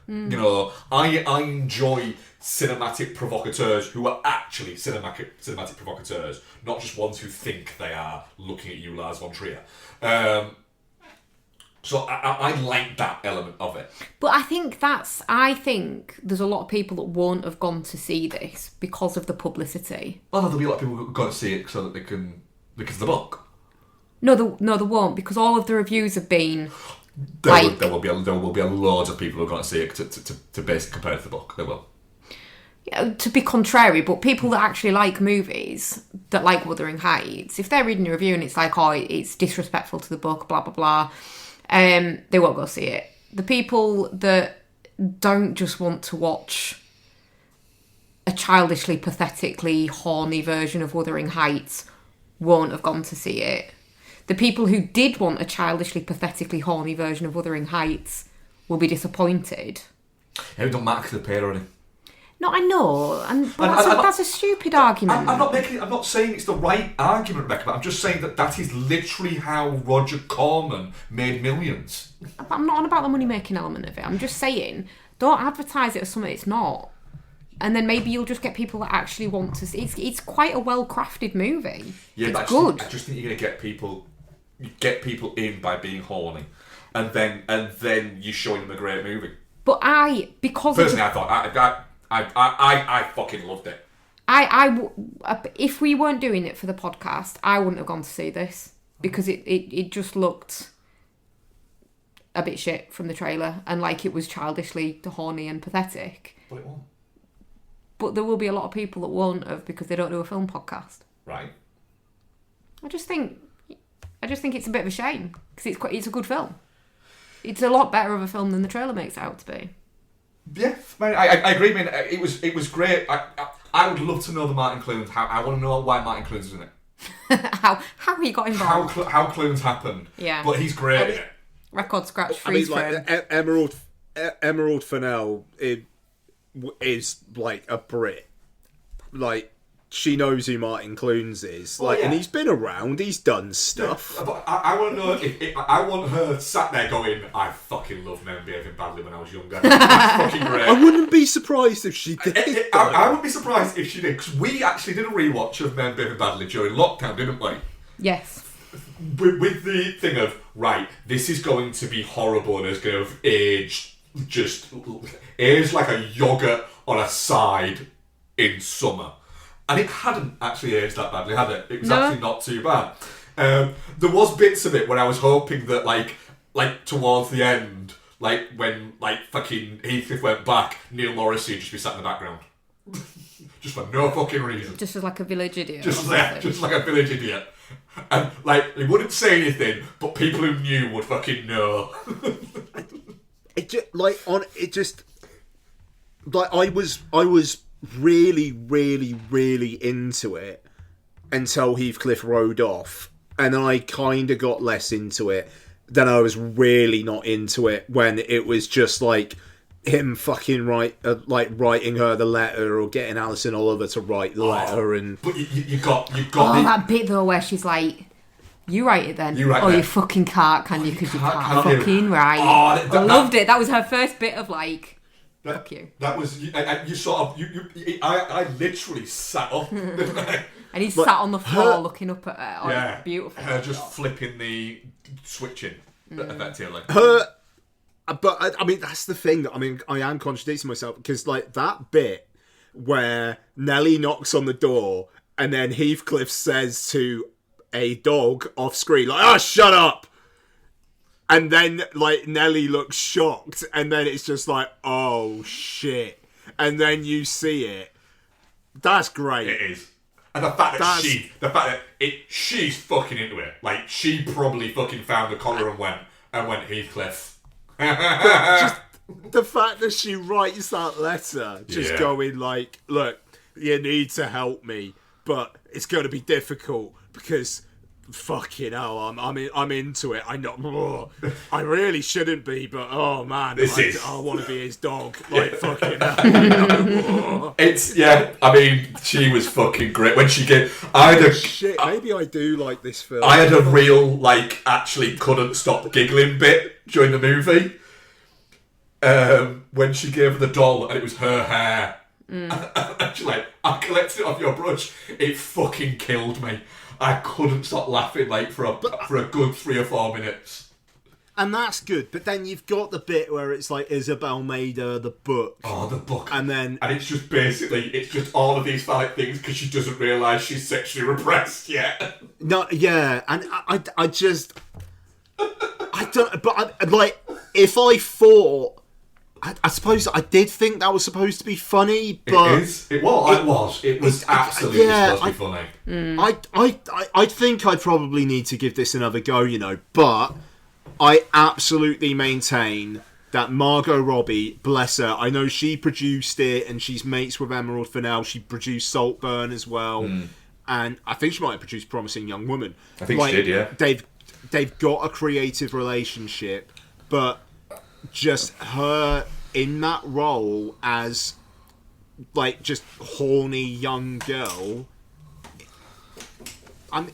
I enjoy cinematic provocateurs who are actually cinematic provocateurs, not just ones who think they are, looking at you, Lars von Trier. So I like that element of it. But I think there's a lot of people that won't have gone to see this because of the publicity. Well, there'll be a lot of people who go to see it so that because of the book. No, they won't, because all of the reviews have been... There will be loads of people who are going to see it to basically compare it to the book. There will. Yeah, to be contrary, but people that actually like movies, that like Wuthering Heights, if they're reading a review and it's like, oh, it's disrespectful to the book, blah, blah, blah, they won't go see it. The people that don't just want to watch a childishly, pathetically horny version of Wuthering Heights won't have gone to see it. The people who did want a childishly, pathetically horny version of Wuthering Heights will be disappointed. It don't matter because they paid already. No, I know, that's a stupid argument. I'm not saying it's the right argument, Rebecca, but I'm just saying that is literally how Roger Corman made millions. I'm not on about the money-making element of it. I'm just saying, don't advertise it as something it's not. And then maybe you'll just get people that actually want to see. It's quite a well-crafted movie. Yeah, it's but good. I just think you're going to get people in by being horny, and then you're showing them a great movie. But I fucking loved it. If we weren't doing it for the podcast, I wouldn't have gone to see this, because it just looked a bit shit from the trailer, and like it was childishly horny and pathetic. But it won't. But there will be a lot of people that won't have, because they don't do a film podcast. Right. I just think it's a bit of a shame, because it's a good film. It's a lot better of a film than the trailer makes it out to be. Yeah, I agree. Man, it was great. I would love to know the Martin Clunes. I want to know why Martin Clunes was in it. how he got involved. How Clunes happened. Yeah, but he's great in it. Record scratch freeze frame. Emerald Fennell is like a Brit, like she knows who Martin Clunes is. Like, and he's been around. He's done stuff. Yeah, but I want to know if I want her sat there going, I fucking loved men behaving badly when I was younger. That's fucking great. I wouldn't be surprised if she did. I wouldn't be surprised if she did, because we actually did a rewatch of Men Behaving Badly during lockdown, didn't we? Yes. With the thing of, right, this is going to be horrible and it's going to have aged like a yoghurt on a side in summer. And it hadn't actually aged that badly, had it? It was actually not too bad. There was bits of it when I was hoping that, like towards the end, like when fucking Heathcliff went back, Neil Morrissey would just be sat in the background, just for no fucking reason. Just as like a village idiot. Just like a village idiot. And like he wouldn't say anything, but people who knew would fucking know. I was really, really, really into it until Heathcliff rode off, and I kind of got less into it. Then I was really not into it when it was just like him fucking writing her the letter or getting Alison Oliver to write the letter. And but you got that bit though where she's like, you write it then. You fucking can't, can you? Because you can't fucking write. I loved it. That was her first bit of like, fuck you. That was you sort of I literally sat up. And he sat on the floor looking up at her. Oh, yeah, it's beautiful. Her just flipping the switching effectively. But I mean, that's the thing. I mean, I am contradicting myself because like that bit where Nellie knocks on the door and then Heathcliff says to a dog off screen, like, "Oh, shut up!" And then like Nellie looks shocked, and then it's just like, "Oh shit!" And then you see it. That's great. It is. And the fact that she's fucking into it. Like, she probably fucking found the collar and went Heathcliff. Just the fact that she writes that letter, just going like, look, you need to help me, but it's going to be difficult because fucking hell, I'm into it. I know I really shouldn't be, but oh man, I want to be his dog. Like fucking hell. I mean, she was fucking great when she gave. Maybe I do like this film. I had a real actually couldn't stop giggling bit during the movie. When she gave the doll and it was her hair. And she's like, I collected it off your brush. It fucking killed me. I couldn't stop laughing for a good 3 or 4 minutes. And that's good, but then you've got the bit where it's like Isabel made her the book. Oh, the book. And it's just basically, it's just all of these phallic things because she doesn't realise she's sexually repressed yet. No, yeah, and I don't, but if I thought, I suppose I did think that was supposed to be funny, but it was absolutely supposed to be funny. I think I'd probably need to give this another go, but I absolutely maintain that Margot Robbie, bless her, I know she produced it and she's mates with Emerald Fennell. She produced Saltburn as well, and I think she might have produced Promising Young Woman. I think she did, yeah. They've got a creative relationship, but just her in that role as just horny young girl. I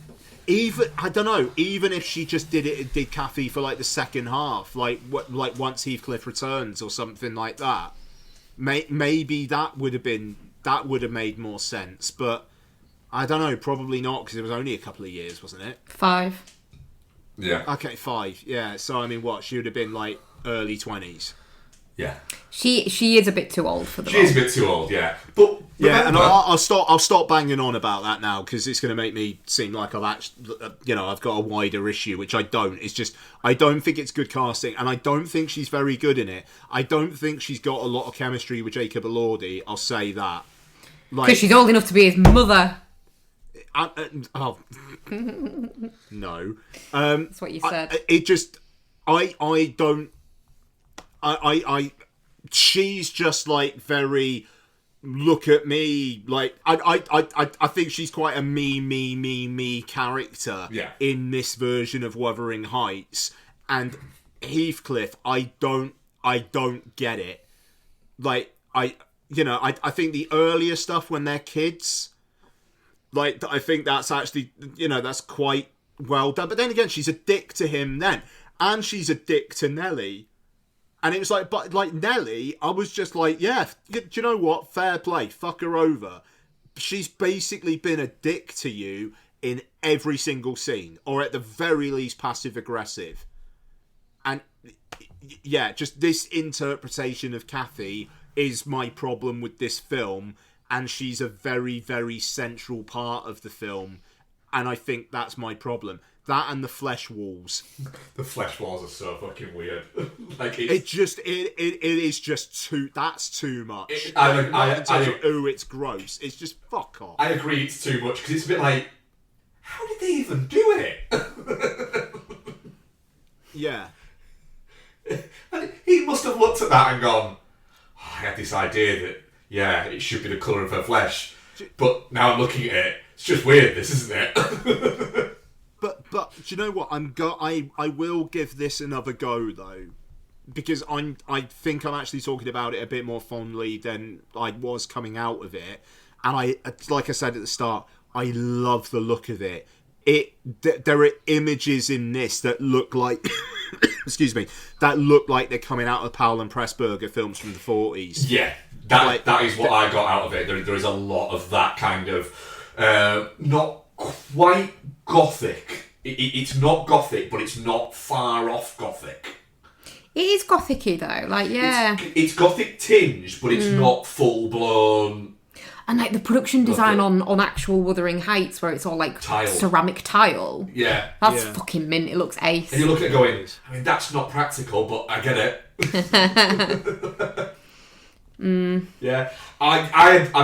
don't know, even if she just did Kathy for the second half, once Heathcliff returns or something like that, maybe that would have made more sense, but I don't know, probably not, because it was only a couple of years, wasn't it? 5. Yeah. Okay, 5. Yeah. So I mean, she would have been early 20s. Yeah. She is a bit too old for the role. She is a bit too old, yeah. But yeah, and I'll stop banging on about that now, because it's going to make me seem like I've actually, I've got a wider issue, which I don't. It's just I don't think it's good casting, and I don't think she's very good in it. I don't think she's got a lot of chemistry with Jacob Elordi. I'll say that. Because she's old enough to be his mother. No. That's what you said. I don't. She's just very. Look at me, I think she's quite a me character in this version of Wuthering Heights, and Heathcliff, I don't get it. I think the earlier stuff when they're kids, Like, I think that's actually, that's quite well done. But then again, she's a dick to him then. And she's a dick to Nelly. And it was like, but like Nelly, I was just like, yeah, do you know what? Fair play. Fuck her over. She's basically been a dick to you in every single scene. Or at the very least, passive-aggressive. And, yeah, just this interpretation of Kathy is my problem with this film. And she's a very, very central part of the film. And I think that's my problem. That and the flesh walls. The flesh walls are so fucking weird. Like it is just too. That's too much. It's gross. It's just fuck off. I agree, it's too much because it's a bit like, how did they even do it? Yeah. And he must have looked at that and gone, I had this idea that it should be the colour of her flesh, but now I'm looking at it. It's just weird, this, isn't it? But do you know what? I will give this another go though, because I think I'm actually talking about it a bit more fondly than I was coming out of it, and like I said at the start, I love the look of it. There are images in this that look like, excuse me, that look like they're coming out of Powell and Pressburger films from the 40s. Yeah, that is what I got out of it. There is a lot of that kind of, not quite gothic. It's not gothic, but it's not far off gothic. It is gothic-y though, like, yeah. It's gothic tinged, but it's not full blown. And like the production design on actual Wuthering Heights, where it's all like ceramic tile. Yeah. That's fucking mint. It looks ace. And you look at it going, I mean, that's not practical, but I get it. Yeah. I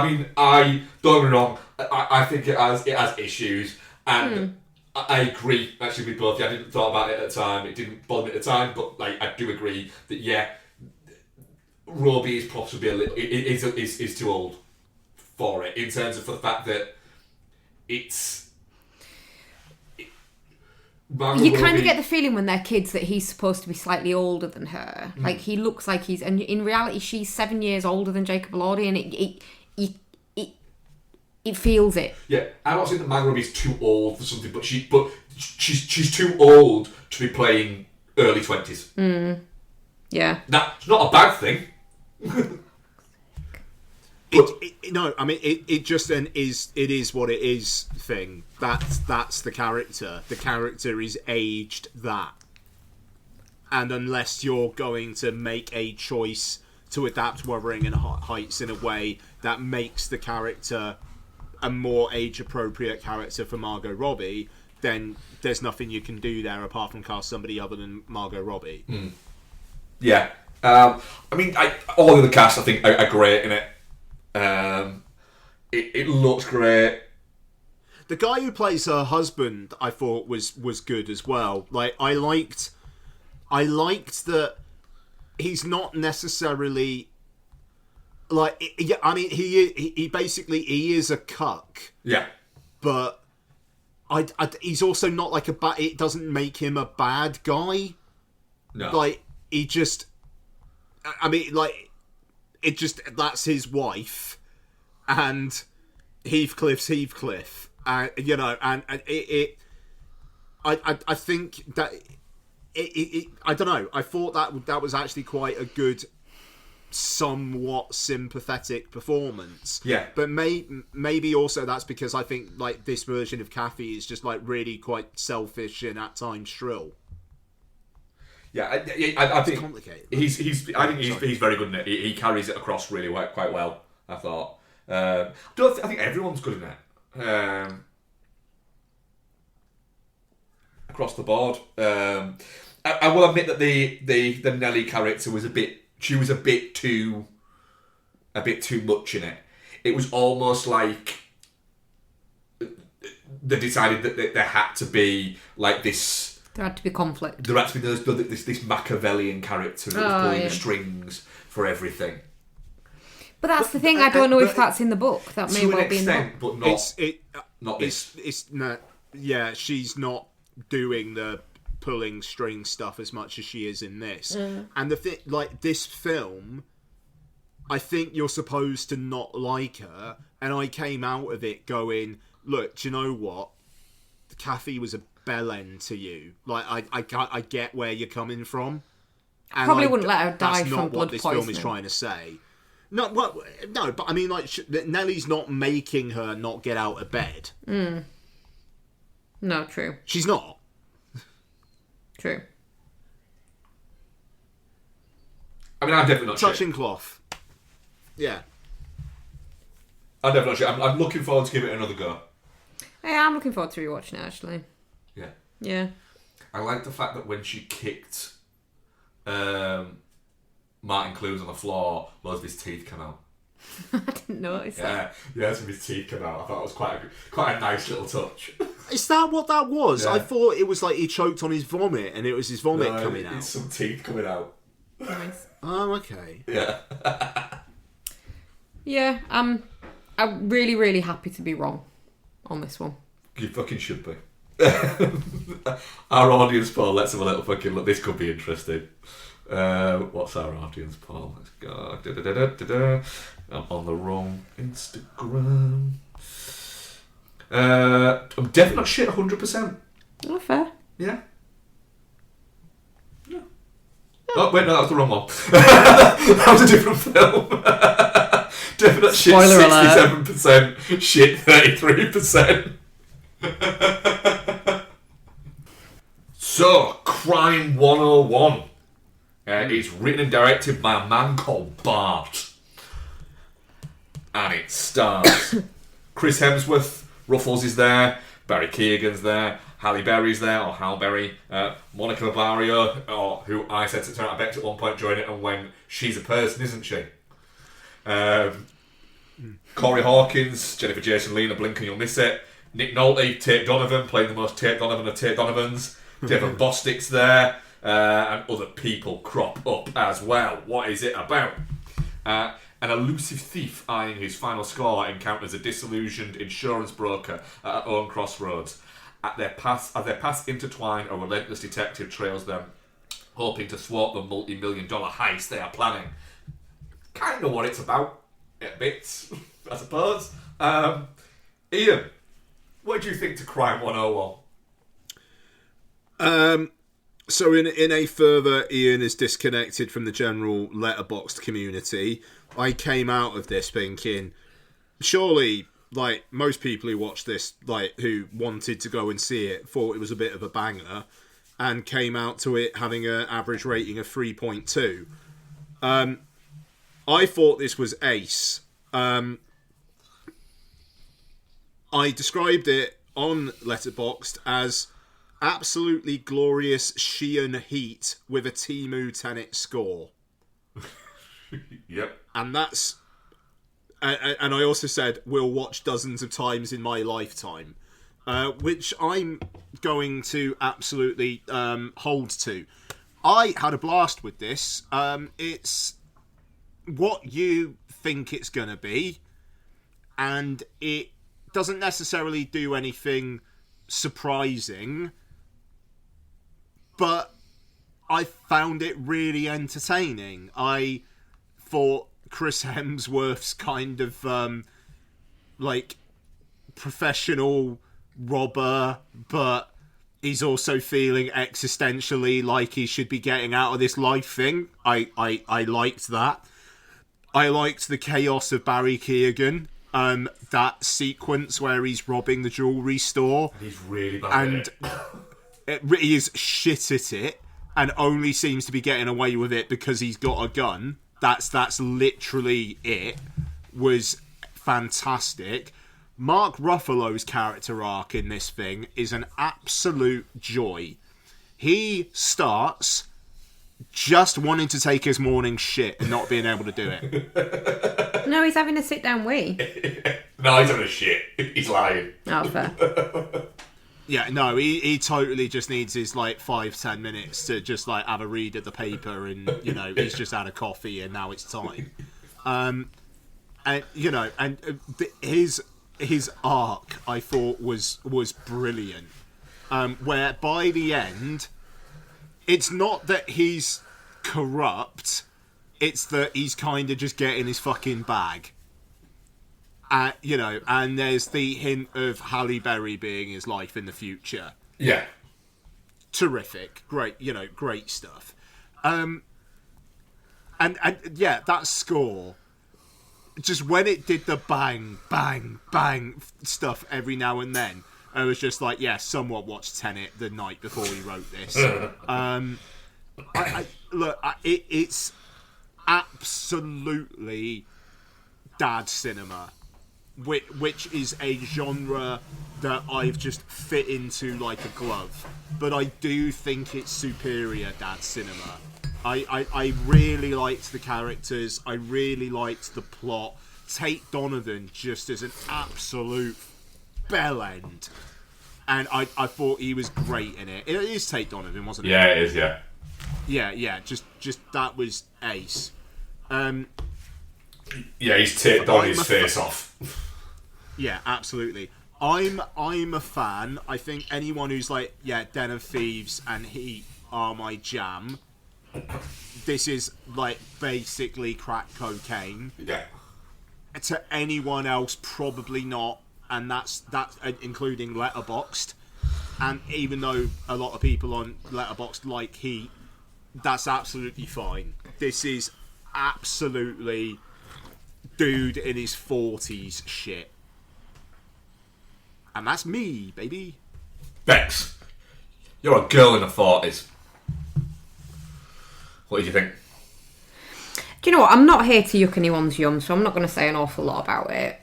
mean, don't get me wrong, I think it has issues, and I agree actually with both. I didn't thought about it at the time. It didn't bother me at the time, but like I do agree that Robbie is possibly is too old for it, in terms of the fact that it's. You kind of get the feeling when they're kids that he's supposed to be slightly older than her. Like he looks like he's, and in reality she's 7 years older than Jacob Elordi, and it feels it. Yeah, I'm not saying that Margot Robbie's too old for something, but she's too old to be playing early 20s. Yeah, that's not a bad thing. It just then is. It is what it is. Thing that's the character. The character is aged that, and unless you're going to make a choice to adapt Wuthering Heights in a way that makes the character a more age-appropriate character for Margot Robbie, then there's nothing you can do there apart from cast somebody other than Margot Robbie. Yeah, I mean, all of the cast I think are great in it. It looks great. The guy who plays her husband, I thought was good as well. Like I liked that he's not necessarily like. I mean, he basically is a cuck. Yeah, but he's also not like a bad. It doesn't make him a bad guy. No, like he just. I mean, like it just that's his wife, and Heathcliff's Heathcliff. I think that I don't know. I thought that was actually quite a good, somewhat sympathetic performance. Yeah. But maybe also that's because I think like this version of Kathy is just like really quite selfish and at times shrill. Yeah, I think complicated. I think he's very good in it. He carries it across really quite well. I thought. I think everyone's good in it. Across the board. I will admit that the Nelly character was a bit too much in it. It was almost like they decided that there had to be like this. There had to be conflict. There had to be this Machiavellian character that was pulling the strings for everything. But that's the thing. I don't know if that's in the book. That may well be in the book, but not this. It's not. Yeah, she's not doing the pulling string stuff as much as she is in this. And the thing, like this film, I think you're supposed to not like her, and I came out of it going, look, do you know what? Kathy was a bellend to you. Like, I get where you're coming from. And Probably wouldn't let her die that's from not blood what this film is poisoning. trying to say. No, well, no, but I mean, like, Nellie's not making her not get out of bed. No, true. She's not. True. I mean, I'm definitely not Touching shit. cloth. Yeah. I'm definitely not shit. I'm looking forward to giving it another go. Hey, I'm looking forward to rewatching it, actually. Yeah. Yeah. I like the fact that when she kicked Martin Clunes on the floor, loads of his teeth come out. I didn't notice that. Yeah, some of his teeth come out. I thought it was quite a nice little touch. Is that what that was? Yeah. I thought it was like he choked on his vomit and it was his vomit coming out. It's some teeth coming out. Nice. Oh, okay. Yeah. Yeah, I'm really, really happy to be wrong on this one. You fucking should be. Our audience poll, let's have a little fucking look. This could be interesting. What's our audience poll? Let's go. I'm on the wrong Instagram. I'm definitely not shit 100%. Oh, fair. Yeah. Yeah. Oh, wait, no, that was the wrong one. That was a different film. Definite shit Spoiler alert. 67%, shit 33%. So, Crime 101 is written and directed by a man called Bart. And it stars Chris Hemsworth, Ruffles is there, Barry Keoghan's there, Halle Berry's there, or Hal Berry, Monica Barrio, or who I said to turn out Bex at one point during it, and when she's a person, isn't she? Corey Hawkins, Jennifer Jason Leigh, Blink and You'll Miss It. Nick Nolte, Tate Donovan, playing the most Tate Donovan of Tate Donovans. Devon Bostick's there, and other people crop up as well. What is it about? An elusive thief eyeing his final score encounters a disillusioned insurance broker at her own crossroads. As their paths intertwine, a relentless detective trails them, hoping to thwart the multi-million-dollar heist they are planning. Kind of what it's about, at bits, I suppose. Ian, what do you think to Crime 101? So in a further Ian is disconnected from the general letterboxd community, I came out of this thinking, surely, like, most people who watched this, like, who wanted to go and see it, thought it was a bit of a banger, and came out to it having an average rating of 3.2. I thought this was ace. I described it on Letterboxd as absolutely glorious Sheehan heat with a Temu Tenet score. Yep. And that's... And I also said, we'll watch dozens of times in my lifetime. Which I'm going to absolutely hold to. I had a blast with this. It's what you think it's going to be. And it doesn't necessarily do anything surprising. But I found it really entertaining. I thought Chris Hemsworth's kind of like professional robber, but he's also feeling existentially like he should be getting out of this life thing. I liked that. I liked the chaos of Barry Keoghan. That sequence where he's robbing the jewellery store. He's really bad and at he is shit at it and only seems to be getting away with it because he's got a gun. That's literally it. Was fantastic. Mark Ruffalo's character arc in this thing is an absolute joy. He starts just wanting to take his morning shit and not being able to do it. No, he's having a sit-down wee. No, he's having a shit. He's lying. Oh, fair. Yeah, no, he totally just needs his, like, 5-10 minutes to just, like, have a read of the paper and, you know, he's just had a coffee and now it's time. And, you know, and his arc, I thought, was brilliant. Where, by the end, it's not that he's corrupt, it's that he's kind of just getting his fucking bag. You know, and there's the hint of Halle Berry being his life in the future. Yeah. Terrific. Great, you know, great stuff. And yeah, that score, just when it did the bang, bang, bang stuff every now and then, I was just like, yeah, someone watched Tenet the night before he wrote this. It's absolutely dad cinema, which is a genre that I've just fit into like a glove. But I do think it's superior dad cinema. I really liked the characters. I really liked the plot. Tate Donovan just as an absolute bellend. And I thought he was great in it. It is Tate Donovan, wasn't it? Yeah, it is, yeah. Yeah, just that was ace. Yeah, he's taped on his face off. Yeah, absolutely. I'm a fan. I think anyone who's like, yeah, Den of Thieves and Heat are my jam. This is like basically crack cocaine. Yeah. To anyone else, probably not. And that's including Letterboxd. And even though a lot of people on Letterboxd like Heat, that's absolutely fine. This is absolutely dude in his 40s shit. And that's me, baby. Bex, you're a girl in her 40s. What did you think? Do you know what? I'm not here to yuck anyone's yum, so I'm not going to say an awful lot about it.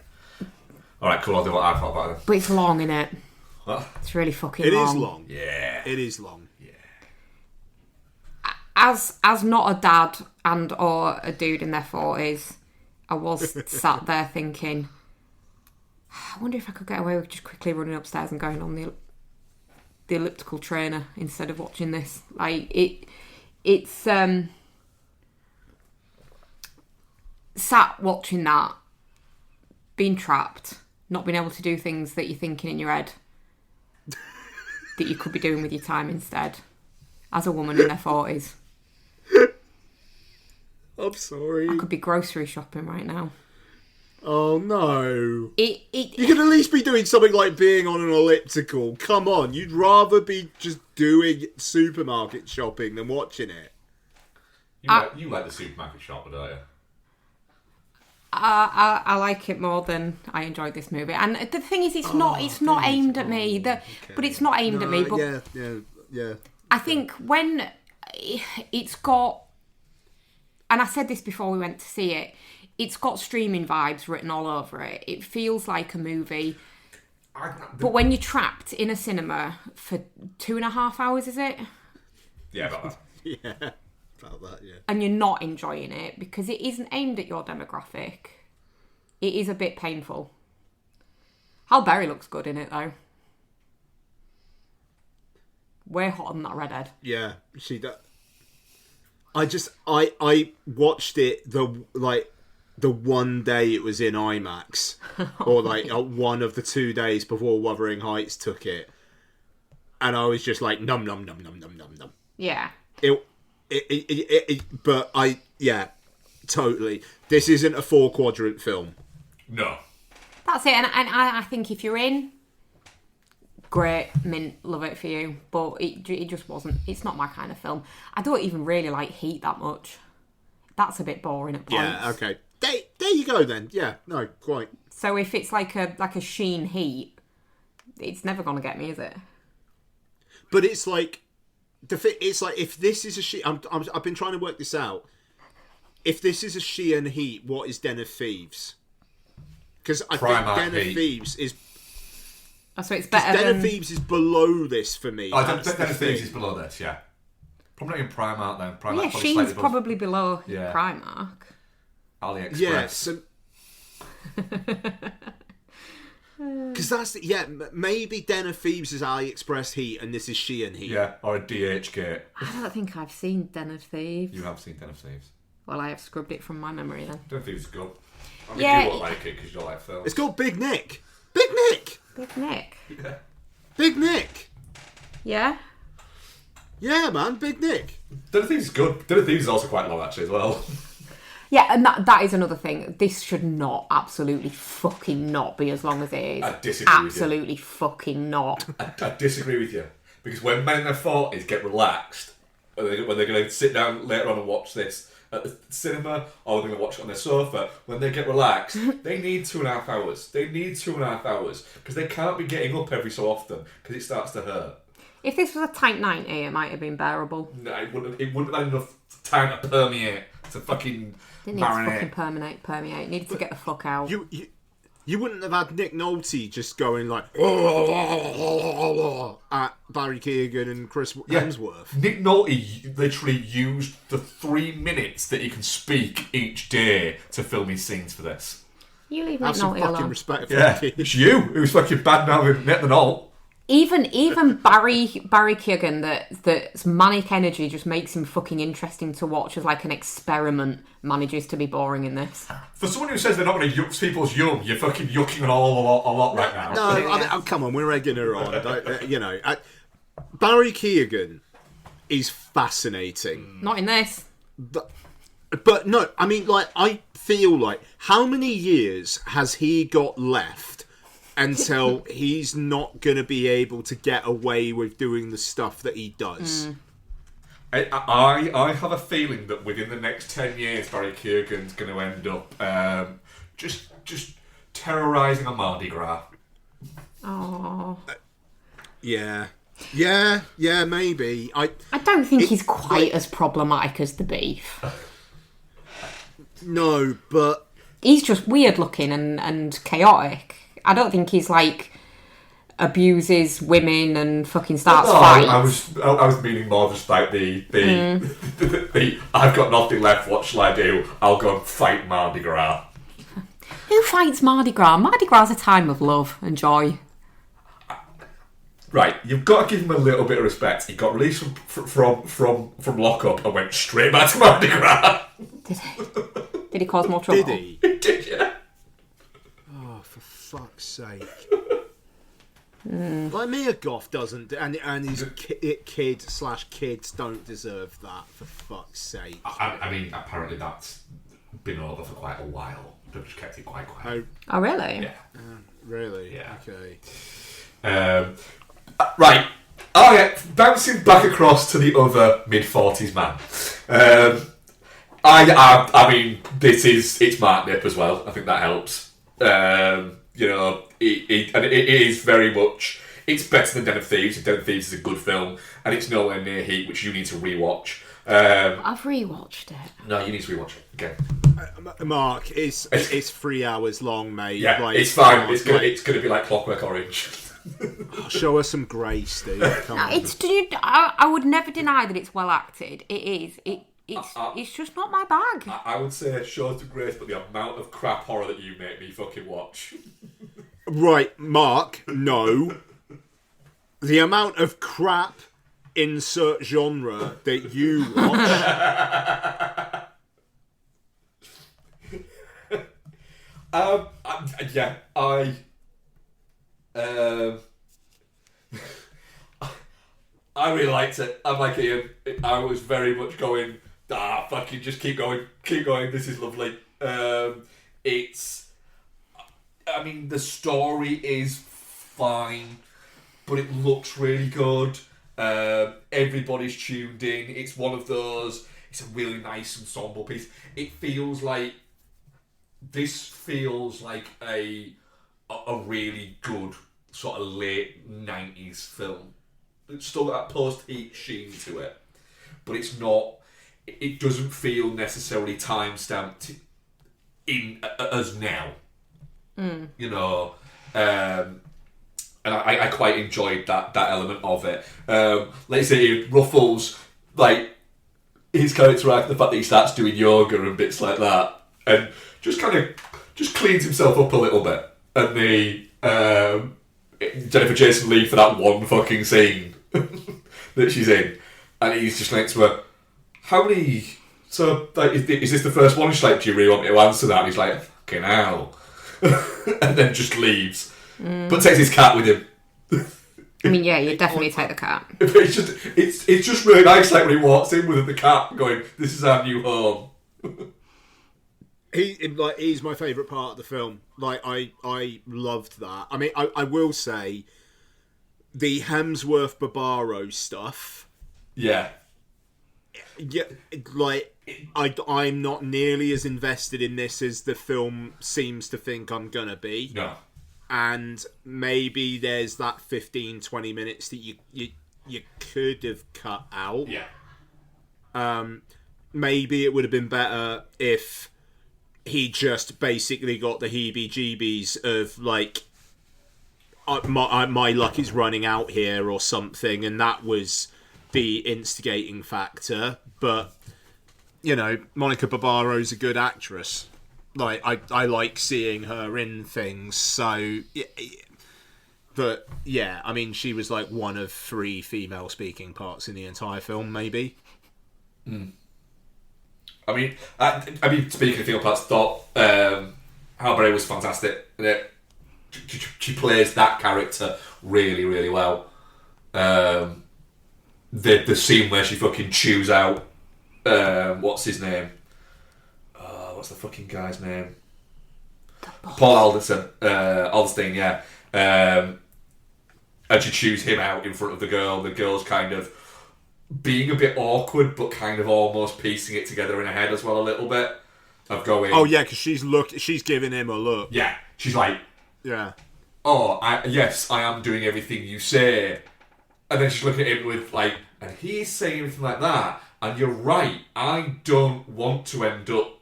Alright, cool, I'll do what I thought about it. But it's long, innit? What? It's really fucking It long. is long. Yeah. It is long. As not a dad and or a dude in their 40s, I was sat there thinking, I wonder if I could get away with just quickly running upstairs and going on the elliptical trainer instead of watching this. Like it's sat watching that, being trapped, not being able to do things that you're thinking in your head that you could be doing with your time instead, as a woman in her 40s. I'm sorry. I could be grocery shopping right now. Oh no. You could at least be doing something like being on an elliptical. Come on, you'd rather be just doing supermarket shopping than watching it. You like the supermarket shopper, don't you? I like it more than I enjoyed this movie. And the thing is, it's not aimed at me. But it's not aimed at me. But yeah. I think when it's got, and I said this before we went to see it, it's got streaming vibes written all over it. It feels like a movie. But when you're trapped in a cinema for 2.5 hours, is it? Yeah, about that. Yeah, about that, yeah. And you're not enjoying it because it isn't aimed at your demographic, it is a bit painful. Halle Berry looks good in it, though. Way hotter than that redhead. Yeah, she does. I watched it the one day it was in IMAX, or like one of the 2 days before Wuthering Heights took it, and I was just like num num num num num num num. Yeah. Totally. This isn't a 4-quadrant film. No. That's it, and I think if you're in, great, mint, love it for you. But it just wasn't. It's not my kind of film. I don't even really like Heat that much. That's a bit boring at points. Yeah. Okay. There you go then. Yeah. No. Quite. So if it's like a Sheen Heat, it's never gonna get me, is it? But it's like it's like if this is a Sheen. I've been trying to work this out. If this is a Sheen Heat, what is Den of Thieves? Because I think Den of Thieves is. So it's better. Den of Thieves is below this for me. Den of Thieves is below this, yeah. Probably not in Primark then. Primark Sheen's probably below Primark. AliExpress. Yeah. Because that's maybe Den of Thieves is AliExpress Heat and this is Shein Heat. Yeah, or a DHgate. I don't think I've seen Den of Thieves. You have seen Den of Thieves. Well, I have scrubbed it from my memory then. Den of Thieves is good. I mean, Yeah. you won't like it because you don't like films. It's called Big Nick. Big Nick. Big Nick. Yeah. Big Nick. Yeah? Yeah, man, Big Nick. Den of Thieves is good. Den of Thieves is also quite long actually as well. Yeah, and that is another thing. This should not, absolutely fucking not be as long as it is. I disagree with you. Absolutely fucking not. I disagree with you. Because when men in their 40s get relaxed, when they're going to sit down later on and watch this at the cinema, or they're going to watch it on their sofa, when they get relaxed, they need 2.5 hours. They need 2.5 hours. Because they can't be getting up every so often, because it starts to hurt. If this was a tight 90, it might have been bearable. No, it wouldn't have had enough time to permeate, to fucking Didn't need marinate. to fucking permeate. Needed to get the fuck out. You wouldn't have had Nick Nolte just going like at Barry Keoghan and Chris Hemsworth. Nick Nolte literally used the 3 minutes that he can speak each day to film his scenes for this. You leave Nick Have some Nolte fucking alone. respect for Yeah, the kid. it's you who's fucking bad now with Nick the Nolte. Even Barry Keoghan, that's manic energy just makes him fucking interesting to watch as like an experiment, manages to be boring in this. For someone who says they're not going to yuck people's yum, you're fucking yucking a lot right now. No, come on, we're egging her on. Barry Keoghan is fascinating. Not in this. But no, I mean, like, I feel like, how many years has he got left until he's not going to be able to get away with doing the stuff that he does? I have a feeling that within the next 10 years, Barry Keoghan's going to end up just terrorising a Mardi Gras. Oh. Yeah, maybe. I don't think he's quite as problematic as the Beef. No, but He's just weird looking and chaotic. I don't think he's like abuses women and fucking starts fights. I was meaning more just like the I've got nothing left, what shall I do? I'll go and fight Mardi Gras. Who fights Mardi Gras? Mardi Gras is a time of love and joy. Right, you've got to give him a little bit of respect. He got released from lockup and went straight back to Mardi Gras. Did he? Did he cause more trouble? did he? Did you? Oh, for fuck's sake. Like, Mia Goth doesn't, and his kids don't deserve that, for fuck's sake. I mean, apparently that's been over for quite a while. They've just kept it quite quiet. Oh, really? Yeah. Really? Yeah. Okay. Right. Oh yeah, bouncing back across to the other mid-40s man. I mean, it's Mark Nip as well. I think that helps. It is very much. It's better than Den of Thieves. And Den of Thieves is a good film, and it's nowhere near Heat, which you need to rewatch. I've rewatched it. No, you need to rewatch it again. Mark, it's 3 hours long, mate. Yeah, like, it's fine. It's gonna be like Clockwork Orange. Show us some grace, dude. Come on. I would never deny that it's well acted. It is. It's just not my bag. I would say shows of grace, but the amount of crap horror that you make me fucking watch. Right, Mark, no. The amount of crap, insert genre, that you watch. I really liked it. I'm like Ian. I was very much going, fucking just keep going. This is lovely. I mean, the story is fine, but it looks really good. Everybody's tuned in. It's one of those. It's a really nice ensemble piece. It feels like a really good sort of late 90s film. It's still got that post-Heat sheen to it, but it's not. It doesn't feel necessarily time-stamped in as now. You know, and I quite enjoyed that element of it. Let's say it ruffles like his character arc, the fact that he starts doing yoga and bits like that, and just cleans himself up a little bit. And the Jennifer Jason Leigh for that one fucking scene that she's in, and he's just like to her, how many? So like, is this the first one? She's like, do you really want me to answer that? And he's like, fucking hell, and then just leaves, but takes his cat with him. I mean, yeah, you definitely take the cat. It's just really nice, like when he walks in with the cat, going, "This is our new home." He's my favourite part of the film. Like, I loved that. I mean, I will say, the Hemsworth Barbaro stuff. Yeah. Yeah, like, I'm not nearly as invested in this as the film seems to think I'm gonna be. No. And maybe there's that 15-20 minutes that you could have cut out. Yeah. Maybe it would have been better if he just basically got the heebie-jeebies of, like, my luck is running out here or something, and that was the instigating factor. But, you know, Monica Barbaro's a good actress. Like, I like seeing her in things, so... But, yeah, I mean, she was, like, one of 3 female-speaking parts in the entire film, maybe. I mean, speaking of female parts, thought Halberry was fantastic. She plays that character really, really well. The scene where she fucking chews out what's his name? What's the fucking guy's name? Paul Alderstein, yeah. And she chews him out in front of the girl. The girl's kind of being a bit awkward, but kind of almost piecing it together in her head as well a little bit. Of going... Oh, yeah, because she's giving him a look. Yeah, she's like... Yeah. Oh, yes, I am doing everything you say. And then she's looking at him with, like... And he's saying everything like that. And you're right, I don't want to end up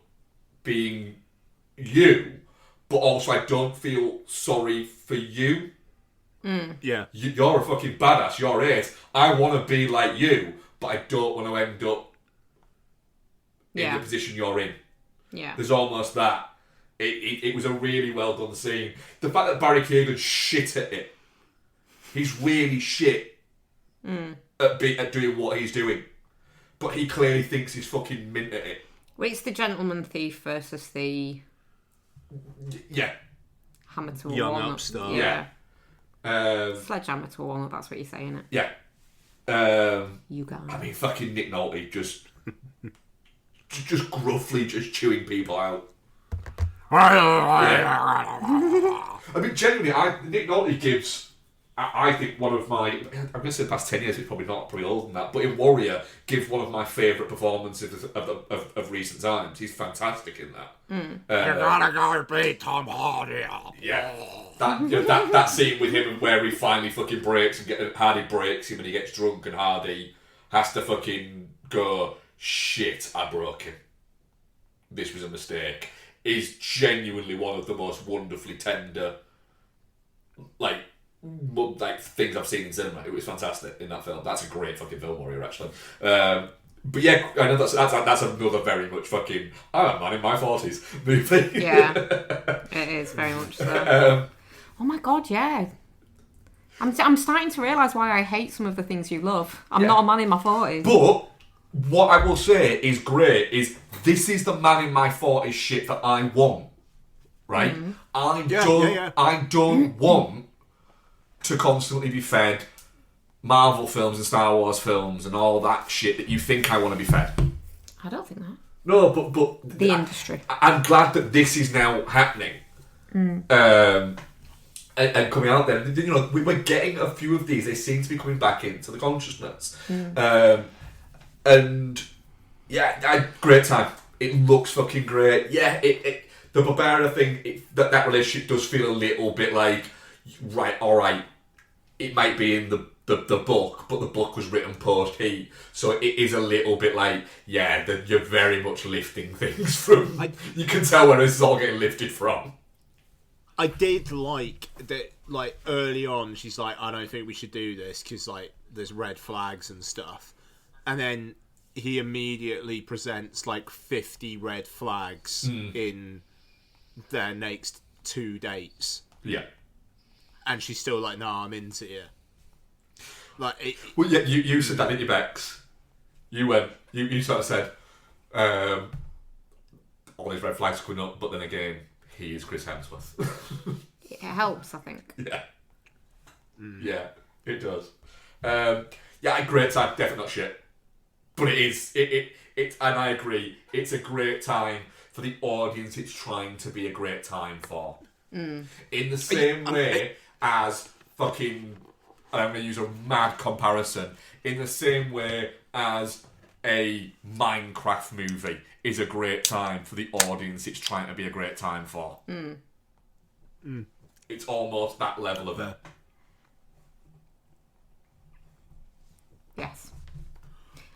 being you. But also, I don't feel sorry for you. Yeah. You're a fucking badass, you're it. I want to be like you, but I don't want to end up in the position you're in. Yeah. There's almost that. It was a really well done scene. The fact that Barry Keoghan's shit at it. He's really shit at doing what he's doing. But he clearly thinks he's fucking mint at it. Well, it's the gentleman thief versus the... Yeah. Hammer to a Young walnut. upstart. Yeah. Yeah. Sledgehammer to a walnut, that's what you're saying, it? Yeah. You guys. I mean, fucking Nick Nolte just gruffly just chewing people out. Yeah. I mean, genuinely, Nick Nolte gives... I think one of my... I'm going to say the past 10 years, it's probably not, probably older than that, but in Warrior, gives one of my favourite performances of recent times. He's fantastic in that. You're gonna go beat Tom Hardy up. Yeah. That scene with him where he finally fucking breaks and Hardy breaks him and he gets drunk and Hardy has to fucking go, shit, I broke him. This was a mistake. Is genuinely one of the most wonderfully tender, like things I've seen in cinema. It was fantastic in that film. That's a great fucking film, Warrior, actually. But yeah, I know that's another very much fucking I'm a man in my 40s movie. Yeah, it is very much so. Oh my god, yeah. I'm starting to realise why I hate some of the things you love. I'm not a man in my 40s. But what I will say is great is this is the man in my 40s shit that I want. Right? I don't want to constantly be fed Marvel films and Star Wars films and all that shit that you think I want to be fed. I don't think that. No, but the industry. I'm glad that this is now happening. And coming out there, you know, we're getting a few of these. They seem to be coming back into the consciousness. And yeah, great time. It looks fucking great. Yeah, the Barbara thing, that relationship does feel a little bit like, right, all right, it might be in the book, but the book was written post-Heat, so it is a little bit like, yeah, you're very much lifting things from... you can tell where this is all getting lifted from. I did like that, like, early on, she's like, I don't think we should do this, because, like, there's red flags and stuff. And then he immediately presents, like, 50 red flags in their next 2 dates. Yeah. And she's still like, no, I'm into you. Like, well, yeah, you said that, didn't you, Bex? You went, you sort of said, all these red flags coming up, but then again, he is Chris Hemsworth. It helps, I think. Yeah. Yeah, it does. Yeah, a great time, definitely not shit. But it is, and I agree, it's a great time for the audience it's trying to be a great time for. In the same way as fucking, and I'm going to use a mad comparison, in the same way as a Minecraft movie is a great time for the audience it's trying to be a great time for. It's almost that level of it. Yes.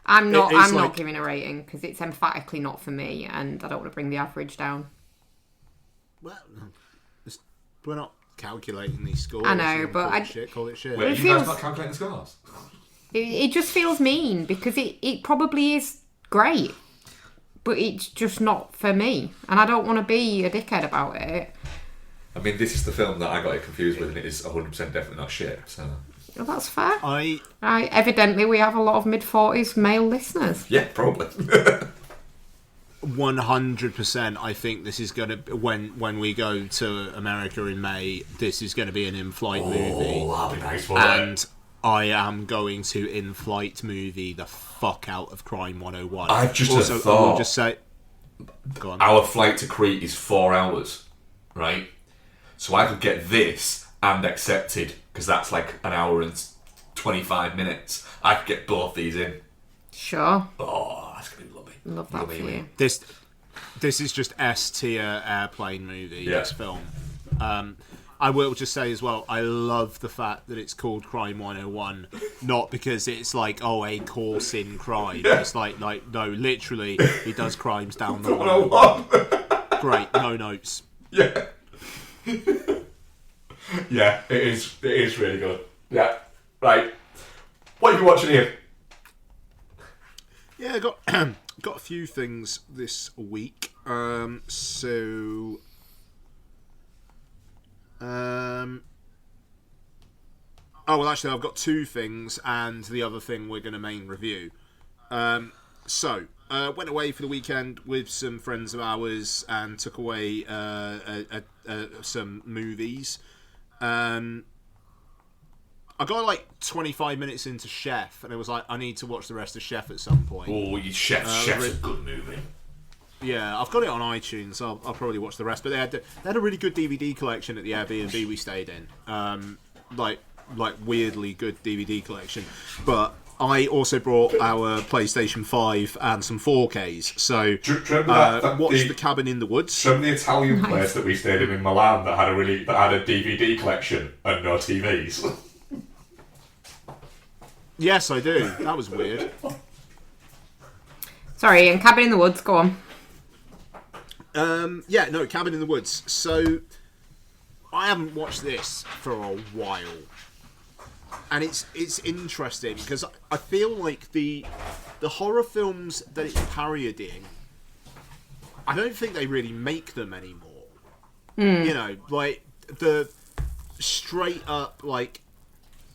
I'm not like, giving a rating because it's emphatically not for me, and I don't want to bring the average down. Well, we're not calculating these scores. I know, but call it shit. Wait, It you guys feels- not calculating the scores? It just feels mean because it probably is great, but it's just not for me, and I don't want to be a dickhead about it. I mean, this is the film that I got it confused with, and it is 100% definitely not shit. So Well, that's fair. I Evidently, we have a lot of mid-40s male listeners. yeah, probably. 100%. I think this is gonna when we go to America in May. This is going to be an in-flight movie, Oh, that'll be nice, won't it? and I am going to in-flight movie the fuck out of Crime 101. I've just also, a thought. I will just say, go on. Our flight to Crete is 4 hours, right? So I could get this and Accepted, because that's like an hour and 25 minutes. I could get both these in. Sure. Oh, that's going to be lovely. Love that for you. This is just S-tier airplane movie, Yeah. this film. I will just say as well, I love the fact that it's called Crime 101, not because it's like, oh, a course in crime. Yeah. It's like, no, literally, he does crimes down the 101. Great, no notes. Yeah. Yeah, it is really good. Yeah. Right. What are you watching here? Yeah, I got got a few things this week. Oh, well, actually, I've got two things, and the other thing we're going to main review. Went away for the weekend with some friends of ours and took away some movies. I got like 25 minutes into Chef, and it was like, I need to watch the rest of Chef at some point. Oh, Chef's a good movie. Yeah, I've got it on iTunes. So I'll probably watch the rest. But they had a really good DVD collection at the Airbnb we stayed in. Like weirdly good DVD collection. But I also brought our PlayStation 5 and some 4Ks. So watched The Cabin in the Woods. Remember the Italian place that we stayed in Milan that had a DVD collection and no TVs? Yes, I do. That was weird. Sorry, and Cabin in the Woods, go on. Cabin in the Woods. So I haven't watched this for a while. And it's interesting because I feel like the horror films that it's parodying, I don't think they really make them anymore. You know, like the straight up like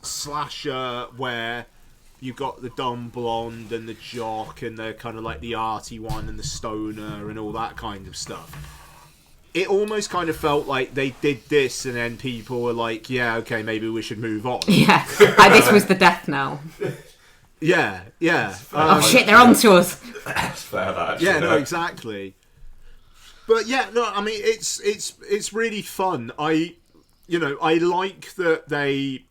slasher where you've got the dumb blonde and the jock and the kind of like the arty one and the stoner and all that kind of stuff. It almost kind of felt like they did this and then people were like, yeah, okay, maybe we should move on. Yeah, this was the death knell. Yeah. Oh shit, they're on to us. That's fair, that actually. Yeah, no, exactly. But yeah, no, I mean, it's really fun. I like that they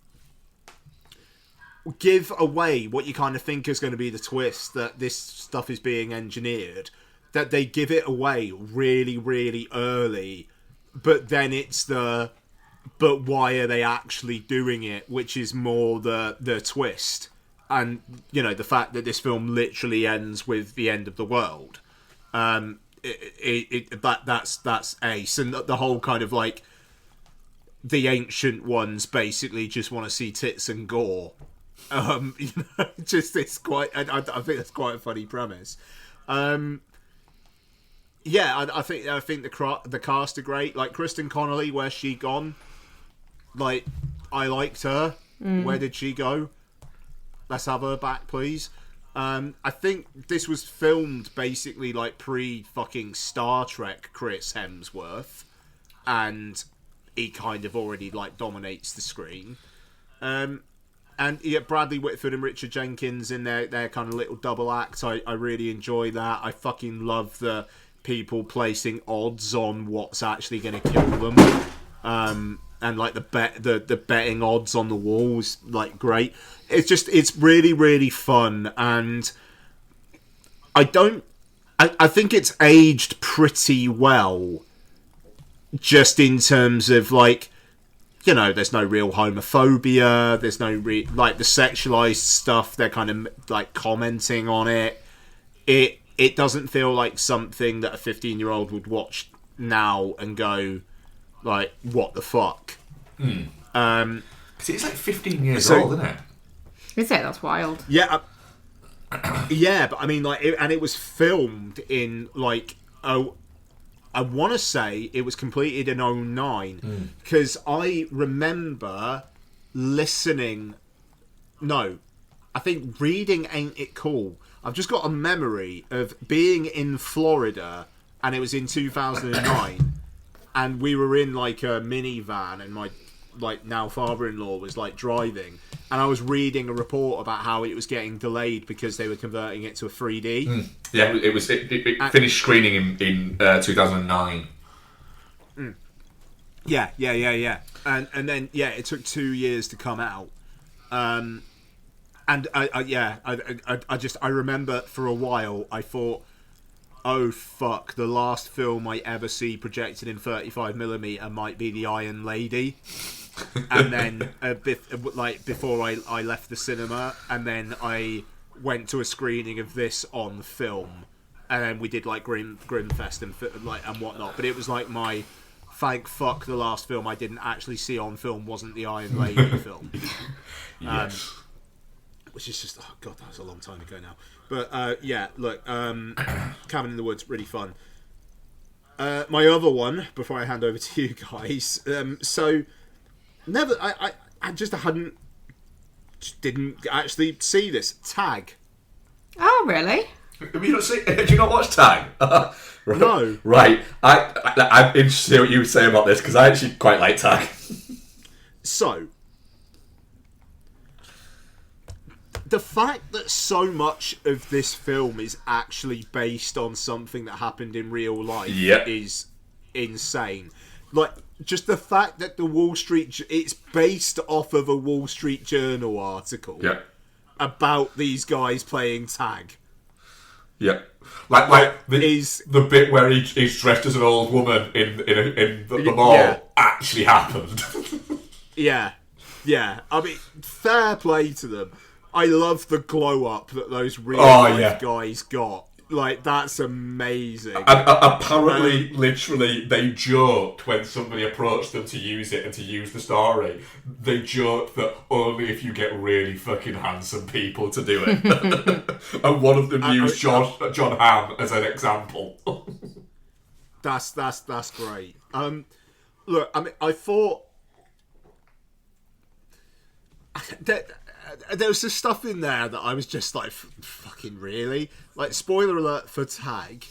give away what you kind of think is going to be the twist, that this stuff is being engineered, that they give it away really, really early, but then it's but why are they actually doing it, which is more the twist. And, you know, the fact that this film literally ends with the end of the world. That's ace. And the whole kind of like, the ancient ones basically just want to see tits and gore. Just it's quite. I think that's quite a funny premise. I think the cast are great. Like Kristen Connolly, where's she gone? Like, I liked her. Where did she go? Let's have her back, please. I think this was filmed basically like pre-fucking Star Trek Chris Hemsworth, and he kind of already like dominates the screen. And yeah, Bradley Whitford and Richard Jenkins in their kind of little double act. I really enjoy that. I fucking love the people placing odds on what's actually going to kill them, and like the betting odds on the walls, like great. It's really really fun, and I think it's aged pretty well, just in terms of like, you know, there's no real homophobia, there's no like the sexualized stuff, they're kind of like commenting on it. It doesn't feel like something that a 15-year-old would watch now and go like, what the fuck. Because it's like 15 years old, isn't it? Is it? That's wild. Yeah. Yeah, but I mean, like, it was filmed in like, I want to say it was completed in 2009, because I remember listening. No, I think reading Ain't It Cool. I've just got a memory of being in Florida, and it was in 2009, and we were in like a minivan, and my like now father-in-law was like driving, and I was reading a report about how it was getting delayed because they were converting it to a 3D. Yeah, it finished screening in 2009. Yeah. And then it took 2 years to come out. And I remember for a while I thought, oh fuck, the last film I ever see projected in 35mm might be The Iron Lady. And then before I left the cinema, and then I went to a screening of this on film, and then we did like Grimfest and whatnot. But it was like my thank fuck the last film I didn't actually see on film wasn't the Iron Lady film. Yes. Which is just, oh god, that was a long time ago now. But look, Cabin in the Woods, really fun. My other one, before I hand over to you guys, I didn't actually see this. Tag. Oh, really? Have you not seen? Do you not watch Tag? Right. No. Right. I'm interested to hear what you say about this, because I actually quite like Tag. So, the fact that so much of this film is actually based on something that happened in real life is insane. Like, just the fact that the Wall Street... It's based off of a Wall Street Journal article about these guys playing tag. Yeah. Like the bit where he's dressed as an old woman in the mall actually happened. Yeah. I mean, fair play to them. I love the glow up that those real life guys got. Like, that's amazing. Apparently, literally, they joked when somebody approached them to use it and to use the story. They joked that only if you get really fucking handsome people to do it. And one of them used John Hamm as an example. That's great. Look, I mean, I thought that there was some stuff in there that I was just like, fucking really? Like, spoiler alert for Tag.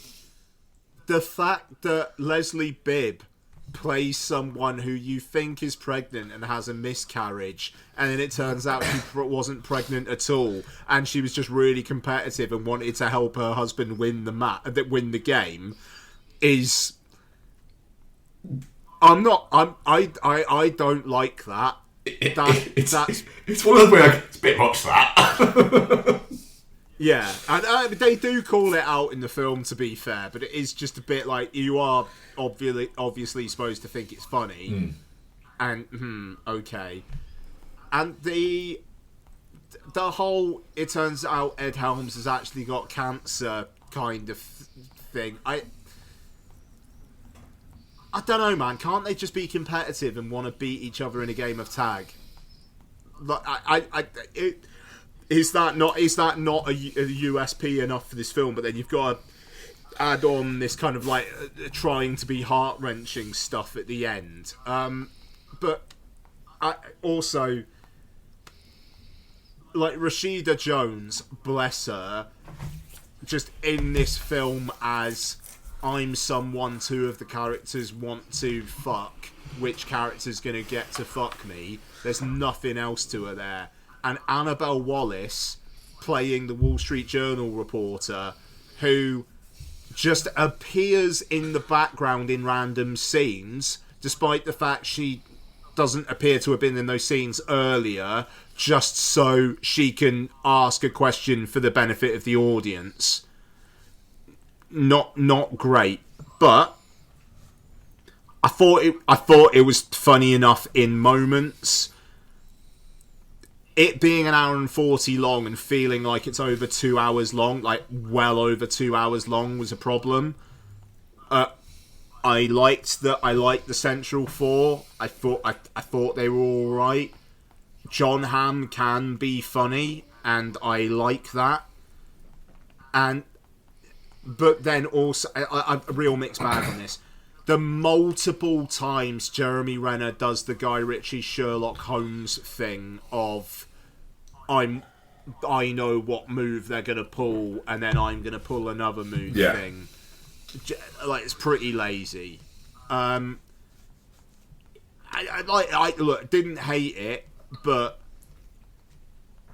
The fact that Leslie Bibb plays someone who you think is pregnant and has a miscarriage, and then it turns out she wasn't pregnant at all, and she was just really competitive and wanted to help her husband win the game, is... I don't like that. It's one of those where it's a bit much, that. Yeah, and they do call it out in the film, to be fair, but it is just a bit like, you are obviously supposed to think it's funny, and okay, and the whole it turns out Ed Helms has actually got cancer kind of thing. I don't know, man. Can't they just be competitive and want to beat each other in a game of tag? Like, is that not a USP enough for this film? But then you've got to add on this kind of like trying to be heart-wrenching stuff at the end. But I also, like, Rashida Jones, bless her, just in this film as, I'm someone two of the characters want to fuck. Which character's going to get to fuck me? There's nothing else to her there. And Annabelle Wallis playing the Wall Street Journal reporter who just appears in the background in random scenes, despite the fact she doesn't appear to have been in those scenes earlier, just so she can ask a question for the benefit of the audience. Not great, but I thought it was funny enough in moments. It being an hour and 40 long and feeling like it's over 2 hours long, like well over 2 hours long, was a problem. I liked the central four. I thought they were all right. John Hamm can be funny, and I like that. But then also, a real mixed bag on this. The multiple times Jeremy Renner does the Guy Ritchie Sherlock Holmes thing of, I know what move they're gonna pull, and then I'm gonna pull another move thing. Like, it's pretty lazy. I look, didn't hate it, but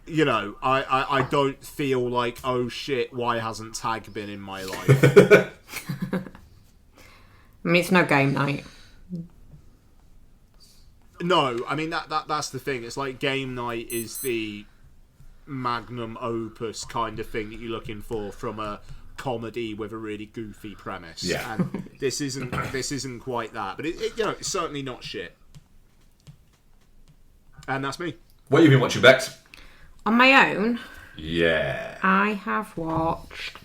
you know, I don't feel like, oh shit, why hasn't Tag been in my life? I mean, it's no game night. No, I mean that's the thing. It's like game night is the magnum opus kind of thing that you're looking for from a comedy with a really goofy premise. Yeah. And this isn't quite that, but it you know, it's certainly not shit. And that's me. What have you been watching, Bex? On my own, Yeah. I have watched.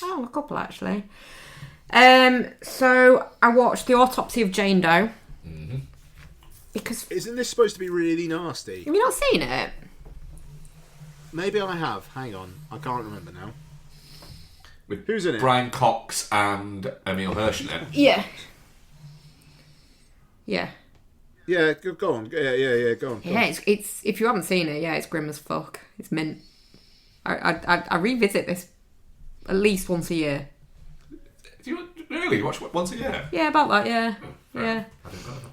Oh, a couple actually. So I watched The Autopsy of Jane Doe. Mm-hmm. Because Isn't this supposed to be really nasty? have you not seen it? Maybe I have. Hang on, I can't remember now. With Who's in it? Brian Cox and Emile Hirsch in it. Yeah. Yeah. Yeah, go on. Yeah, go on. Yeah, it's if you haven't seen it, yeah, it's grim as fuck. It's mint. I revisit this at least once a year. Do you really watch once a year? Yeah, about that. Yeah, yeah. I didn't know that.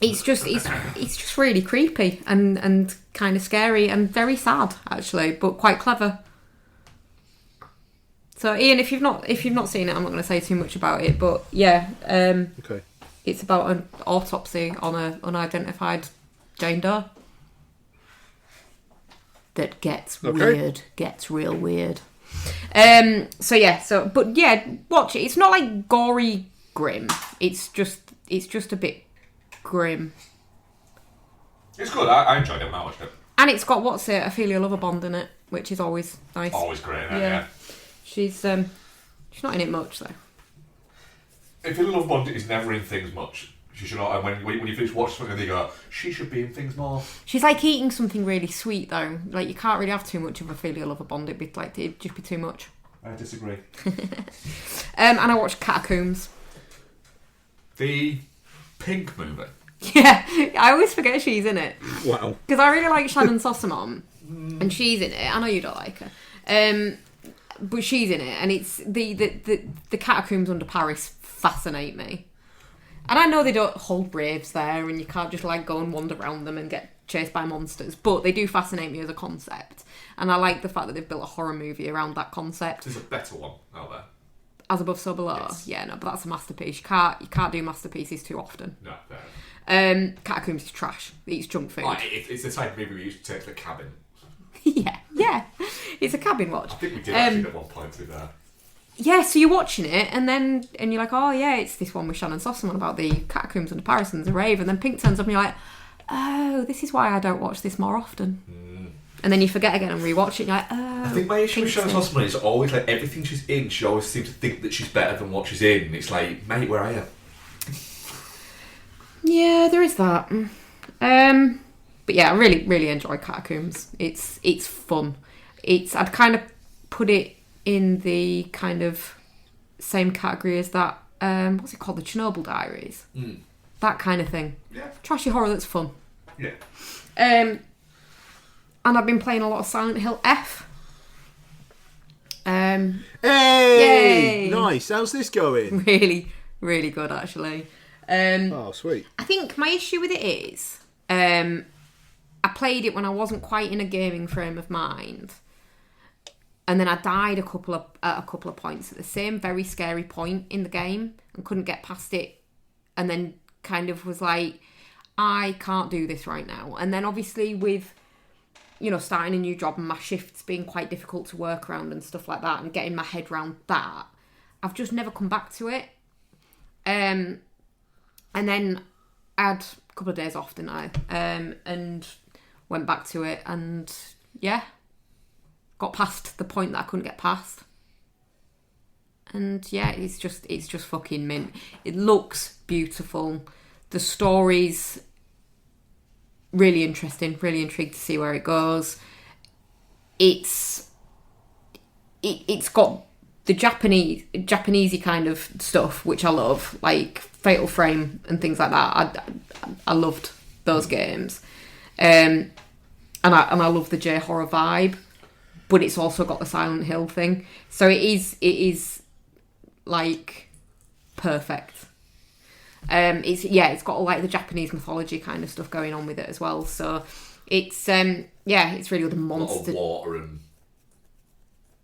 It's just really creepy and kind of scary and very sad actually, but quite clever. So Ian, if you've not seen it, I'm not going to say too much about it, but yeah, Okay. it's about an autopsy on an unidentified Jane Doe that gets real weird. But watch it. It's not like gory grim. It's just a bit grim. It's good. I enjoyed it when I watched it. And it's got Ophelia Lovibond in it, which is always nice. Always great. Yeah. She's not in it much though. If you love Bond, is never in things much. She should not. And when you finish watching something, they go, she should be in things more. She's like eating something really sweet though. Like you can't really have too much of Ophelia Lovibond. It'd just be too much. I disagree. And I watched Catacombs. The Pink movie. Yeah, I always forget she's in it. Wow. Because I really like Shannon Sossamon, and she's in it. I know you don't like her, but she's in it, and it's the catacombs under Paris fascinate me. And I know they don't hold graves there, and you can't just like go and wander around them and get chased by monsters, but they do fascinate me as a concept. And I like the fact that they've built a horror movie around that concept. There's a better one out there. As Above, So Below. Yes. Yeah, no, but that's a masterpiece. You can't do masterpieces too often. No, fair. Catacombs is trash. It eats junk food. It's the type of movie we used to take to the cabin. yeah. It's a cabin watch. I think we did actually at one point with that. Yeah, so you're watching it, and you're like, oh yeah, it's this one with Shannon Sossamon about the catacombs under Paris and the rave, and then Pink turns up, and you're like, oh, this is why I don't watch this more often. And then you forget again and rewatch it, and you're like, oh. I think my issue with Pink's Shannon in. Sossamon is always like everything she's in, she always seems to think that she's better than what she's in. It's like, mate, where are you? Yeah, there is that. But yeah, I really, really enjoy Catacombs. It's fun. I'd kind of put it in the kind of same category as that. What's it called? The Chernobyl Diaries. That kind of thing. Yeah. Trashy horror that's fun. Yeah. And I've been playing a lot of Silent Hill F. Hey! Yay! Nice. How's this going? Really, really good actually. Oh, sweet. I think my issue with it is I played it when I wasn't quite in a gaming frame of mind, and then I died at a couple of points at the same very scary point in the game and couldn't get past it, and then kind of was like, I can't do this right now. And then obviously with, you know, starting a new job and my shifts being quite difficult to work around and stuff like that, and getting my head around that, I've just never come back to it. And then I had a couple of days off, didn't I? And went back to it, and yeah, got past the point that I couldn't get past. And yeah, it's just fucking mint. It looks beautiful. The story's really interesting, really intrigued to see where it goes. It's got the Japanesey kind of stuff, which I love, like Fatal Frame and things like that. I loved those games, and I love the J horror vibe, but it's also got the Silent Hill thing. So it is like perfect. It's got all like the Japanese mythology kind of stuff going on with it as well. So it's it's really good. The monster, a lot of water and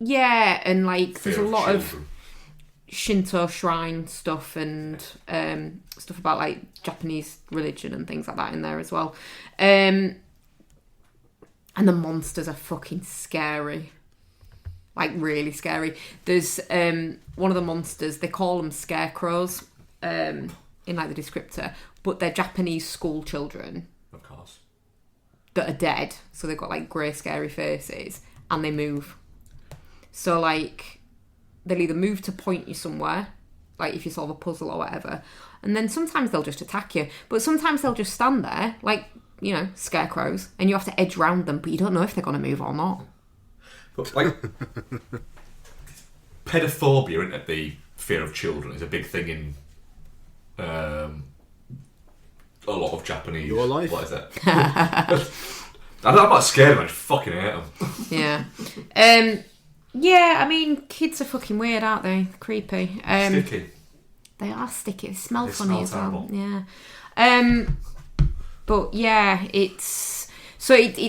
and like there's a lot children. of Shinto shrine stuff and stuff about like Japanese religion and things like that in there as well. And the monsters are fucking scary. Like really scary. There's one of the monsters, they call them scarecrows in like the descriptor, but they're Japanese school children. Of course. That are dead. So they've got like grey scary faces and they move. So like they'll either move to point you somewhere, like if you solve a puzzle or whatever, and then sometimes they'll just attack you. But sometimes they'll just stand there, like, you know, scarecrows, and you have to edge round them, but you don't know if they're going to move or not. But like pedophobia, isn't it? The fear of children is a big thing in a lot of Japanese. Your life? What is it? I'm not scared of them, I just fucking hate them. Yeah, I mean, kids are fucking weird, aren't they? Creepy. Sticky. They are sticky. They smell They funny smell as well. terrible. Yeah. But yeah, it's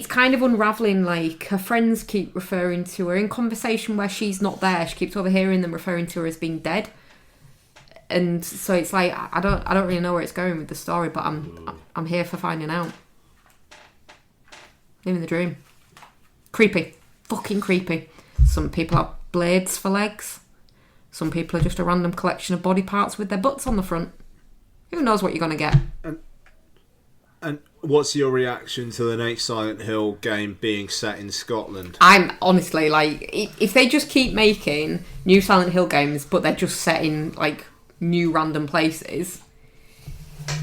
kind of unravelling. Like her friends keep referring to her in conversation where she's not there. She keeps overhearing them referring to her as being dead. And so it's like I don't really know where it's going with the story, but I'm here for finding out. Living the dream. Creepy. Fucking creepy. Some people have blades for legs. Some people are just a random collection of body parts with their butts on the front. Who knows what you're going to get? And what's your reaction to the next Silent Hill game being set in Scotland? I'm honestly like, if they just keep making new Silent Hill games, but they're just set in like new random places,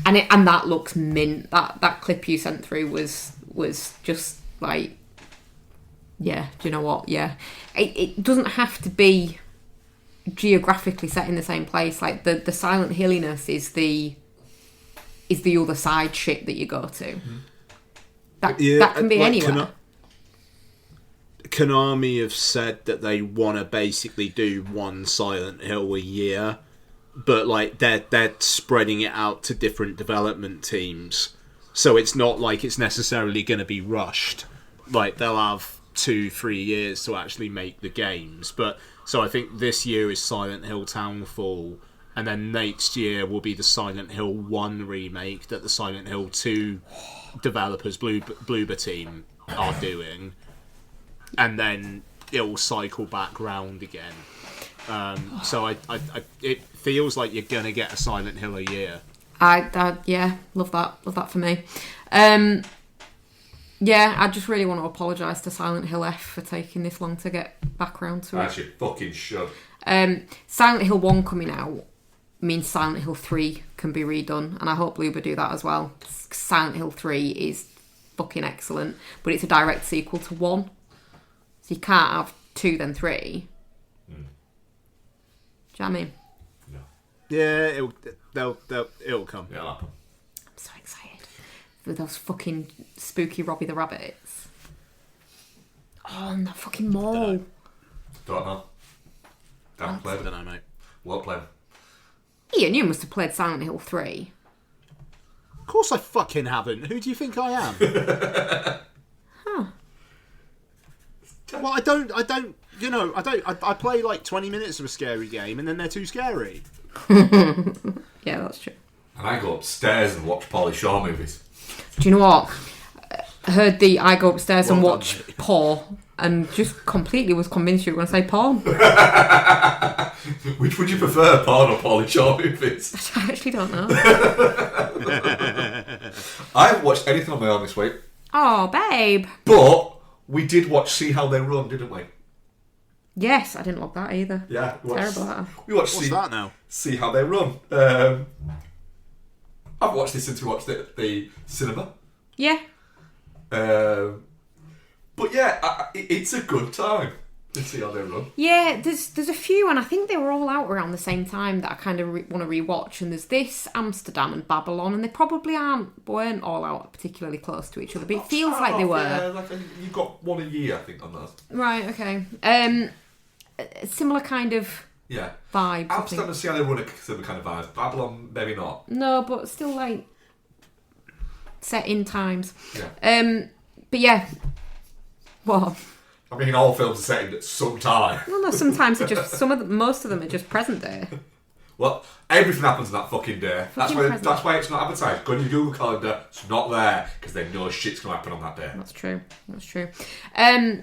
and that looks mint. That clip you sent through was just like, yeah. Do you know what? Yeah, it doesn't have to be geographically set in the same place. Like the Silent Hilliness is the other side shit that you go to. That can be like anywhere. Konami have said that they want to basically do one Silent Hill a year, but like they're spreading it out to different development teams, so it's not like it's necessarily going to be rushed. Like they'll have 2-3 years to actually make the games. But so I think this year is Silent Hill Townfall, and then next year will be the Silent Hill 1 remake that the Silent Hill 2 developers, Bloober team, are doing. And then it'll cycle back round again. So it feels like you're going to get a Silent Hill a year. Yeah, love that for me. Yeah, I just really want to apologise to Silent Hill F for taking this long to get back round to it. Actually, fucking should. Silent Hill 1 coming out means Silent Hill 3 can be redone, and I hope Bloober do that as well. Silent Hill 3 is fucking excellent, but it's a direct sequel to 1. So you can't have 2 then 3. Do you know what I mean? No. Yeah, it'll come. Yeah, it'll happen. I'm so excited. With those fucking spooky Robbie the Rabbits. Oh, and that fucking mall. Don't know. Don't play I it. don't know, mate. Won't play. Ian, you must have played Silent Hill 3. Of course I fucking haven't. Who do you think I am? Well, I don't. I play like 20 minutes of a scary game and then they're too scary. Yeah, that's true. And I go upstairs and watch Pauly Shore movies. Do you know what? I heard I go upstairs and watch Paw and just completely was convinced you were going to say porn. Which would you prefer, porn or Pauly Shore movies? I actually don't know. I haven't watched anything on my own this week. Oh, babe. But we did watch See How They Run, didn't we? Yes, I didn't love that either. Yeah. Terrible that. We watched What's that now? See How They Run. I've watched this since we watched it at the cinema. Yeah. But yeah, it's a good time to See How They Run. Yeah, there's a few, and I think they were all out around the same time that I kind of want to rewatch. And there's this, Amsterdam, and Babylon, and they probably weren't all out particularly close to each other, but it feels like they were. Yeah, you've got one a year, I think, on that. Right. Okay. Similar kind of vibes. Amsterdam and See How They Run are similar kind of vibes. Babylon, maybe not. No, but still like set in times. Yeah. But yeah. What? I mean, all films are set in some time. No, sometimes most of them are just present day. Well, everything happens on that fucking day. That's why it's not advertised. Go on your Google Calendar, it's not there, because they know shit's going to happen on that day. That's true.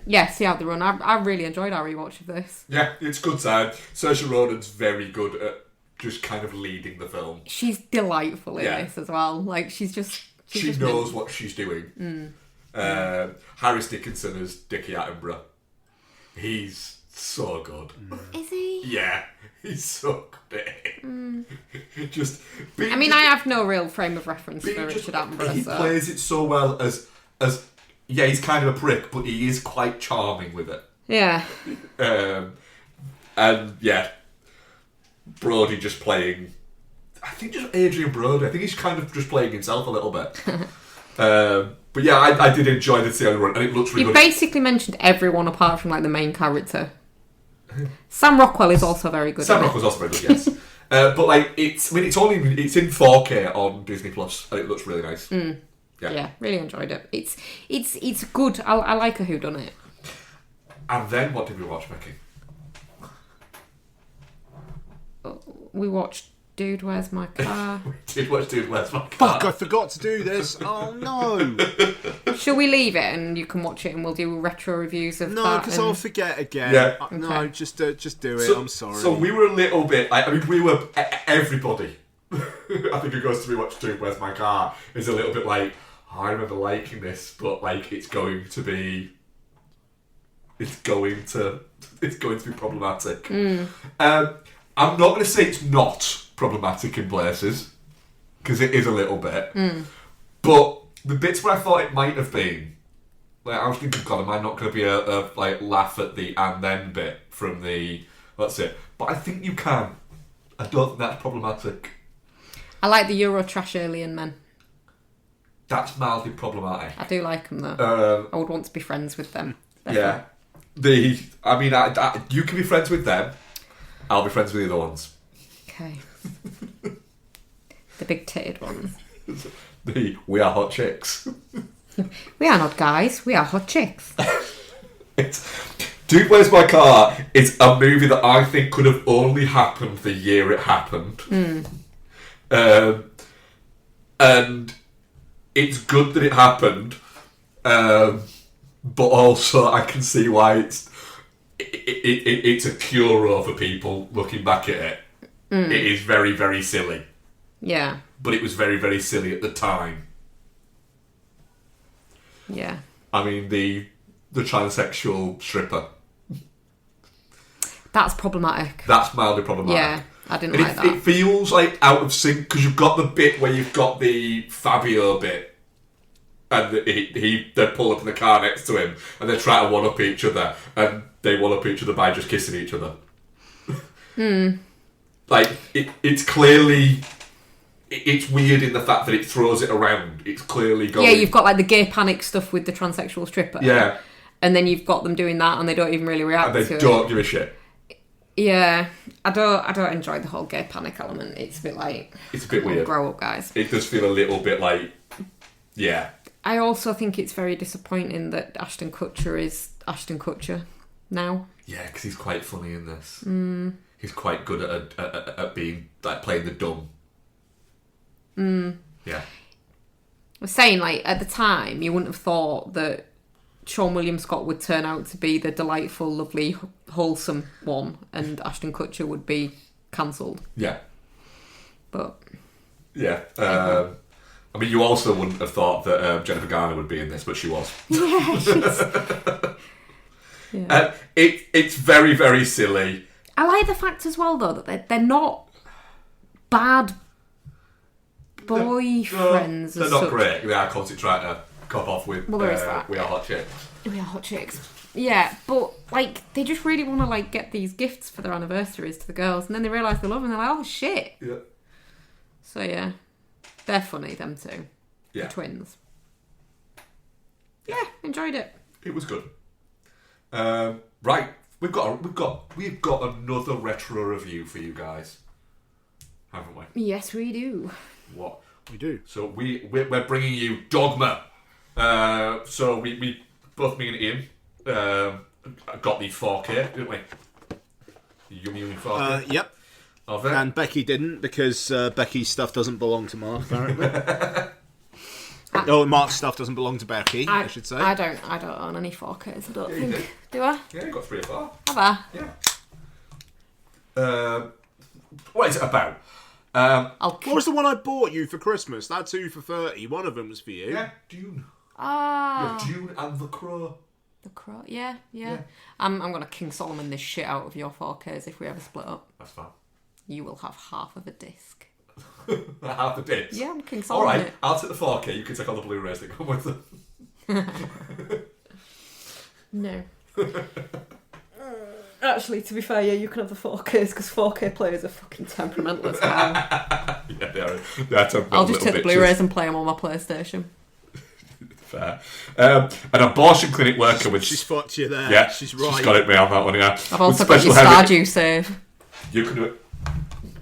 Yeah, See How They Run. I really enjoyed our rewatch of this. Yeah, it's good time. Saoirse Ronan's very good at just kind of leading the film. She's delightful in this as well. Like, she knows what she's doing. Harris Dickinson as Dickie Attenborough. He's so good. Is he? Yeah, he's so good. I have no real frame of reference for Richard Attenborough. He plays it so well as he's kind of a prick, but he is quite charming with it. Yeah. And yeah, Brody just playing. I think just Adrian Brody. I think he's kind of just playing himself a little bit. But yeah, I did enjoy the See How They Run, and it looks really good. You basically mentioned everyone apart from like the main character. Sam Rockwell is also very good. Sam Rockwell's also very good, yes. But like it's in 4K on Disney Plus, and it looks really nice. Yeah, really enjoyed it. It's good. I like a whodunit. And then what did we watch, Becky? We watched Dude, Where's My Car? We did watch Dude, Where's My Car? Fuck, I forgot to do this. Oh no. Shall we leave it and you can watch it and we'll do retro reviews of that? No, because I'll forget again. Yeah. No, just do it. I'm sorry. So we were a little bit. We were everybody. I think who goes to rewatch Dude, Where's My Car is a little bit like, I remember liking this, but like it's going to be problematic. I'm not going to say it's not problematic in places, because it is a little bit. But the bits where I thought it might have been, like I was thinking, God, am I not going to be a like laugh at the and then bit from the that's it? But I think you can. I don't think that's problematic. I like the Eurotrash alien men. That's mildly problematic. I do like them though. I would want to be friends with them. Yeah. You can be friends with them. I'll be friends with the other ones. Okay. The big titted ones. We are hot chicks. We are not guys, we are hot chicks. Dude, Where's My Car is a movie that I think could have only happened the year it happened. And it's good that it happened, but also I can see why it's a cure for people looking back at it. It is very, very silly. Yeah. But it was very, very silly at the time. Yeah. I mean, the transsexual stripper. That's problematic. That's mildly problematic. Yeah, I didn't like that. It feels like out of sync, because you've got the bit where you've got the Fabio bit, and they pull up in the car next to him, and they try to one-up each other, and they one-up each other by just kissing each other. Like, it's clearly... It's weird in the fact that it throws it around. It's clearly going... Yeah, you've got like the gay panic stuff with the transsexual stripper. Yeah. And then you've got them doing that and they don't even really react to it. And they don't give a shit. Yeah, I don't enjoy the whole gay panic element. It's a bit like... It's a bit weird. Grow up, guys. It does feel a little bit like... Yeah. I also think it's very disappointing that Ashton Kutcher is Ashton Kutcher now. Yeah, because he's quite funny in this. He's quite good at being, like, playing the dumb. Yeah. I was saying, like, at the time, you wouldn't have thought that Sean William Scott would turn out to be the delightful, lovely, wholesome one, and Ashton Kutcher would be cancelled. Yeah. But... Yeah. I mean, you also wouldn't have thought that Jennifer Garner would be in this, but she was. Yeah, she's... yeah. It's very, very silly. I like the fact as well, though, that they're not bad boyfriends. They're not great. They are constantly trying to cop off with there is that. We Are Hot Chicks. We Are Hot Chicks. Yeah, but, like, they just really want to, like, get these gifts for their anniversaries to the girls, and then they realise they love them, and they're like, oh, shit. Yeah. So, yeah. They're funny, them two. Yeah. The twins. Yeah, enjoyed it. It was good. Right, we've got another retro review for you guys, haven't we? Yes, we do. What? We do. So we're bringing you Dogma. So we both, me and Ian, got the 4K, didn't we? Yummy 4K. Yep. Of it. And Becky didn't, because Becky's stuff doesn't belong to Mark, apparently. Mark's stuff doesn't belong to Becky, I should say. I don't own any 4Ks, I don't think. Do I? Yeah, you got 3 or 4. Have I? Yeah. What is it about? What was the one I bought you for Christmas? That 2 for 30. One of them was for you. Yeah, Dune. Ah. Yeah, Dune and The Crow. The Crow. Yeah. I'm gonna King Solomon this shit out of your 4Ks if we ever split up. That's fine. You will have half of a disc. Half the disc? Yeah, I'm King Solomon. Alright, I'll take the 4K, you can take all the Blu-rays that come with them. No. Actually, to be fair, yeah, you can have the 4Ks, because 4K players are fucking temperamental as hell. Yeah, they are temperamental. I'll just take the Blu-rays and play them on my PlayStation. Fair. An abortion clinic worker with... She's fucked you there. Yeah, she's right. She's got it me on that one, yeah. I've also got your Stardew save. You can do it.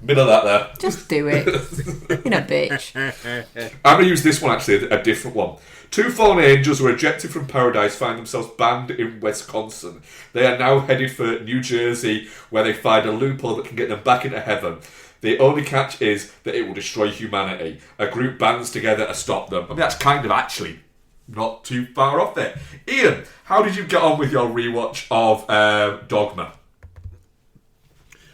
Middle of that there. Just do it. You're a bitch. I'm going to use this one, actually, a different one. 2 fallen angels who were ejected from paradise find themselves banned in Wisconsin. They are now headed for New Jersey, where they find a loophole that can get them back into heaven. The only catch is that it will destroy humanity. A group bands together to stop them. I mean, that's kind of actually not too far off there. Ian, how did you get on with your rewatch of Dogma?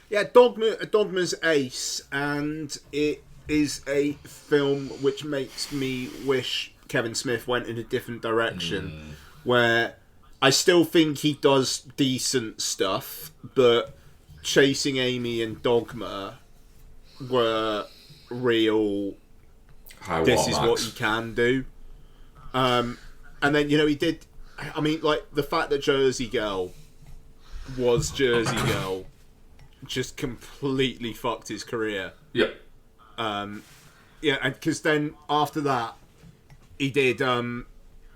Yeah, Dogma's ace, and it is a film which makes me wish Kevin Smith went in a different direction, where I still think he does decent stuff, but Chasing Amy and Dogma were real. This is what you can do. And then, he did. I mean, like, the fact that Jersey Girl was Jersey Girl just completely fucked his career. Yep. Yeah, and because then after that, he did,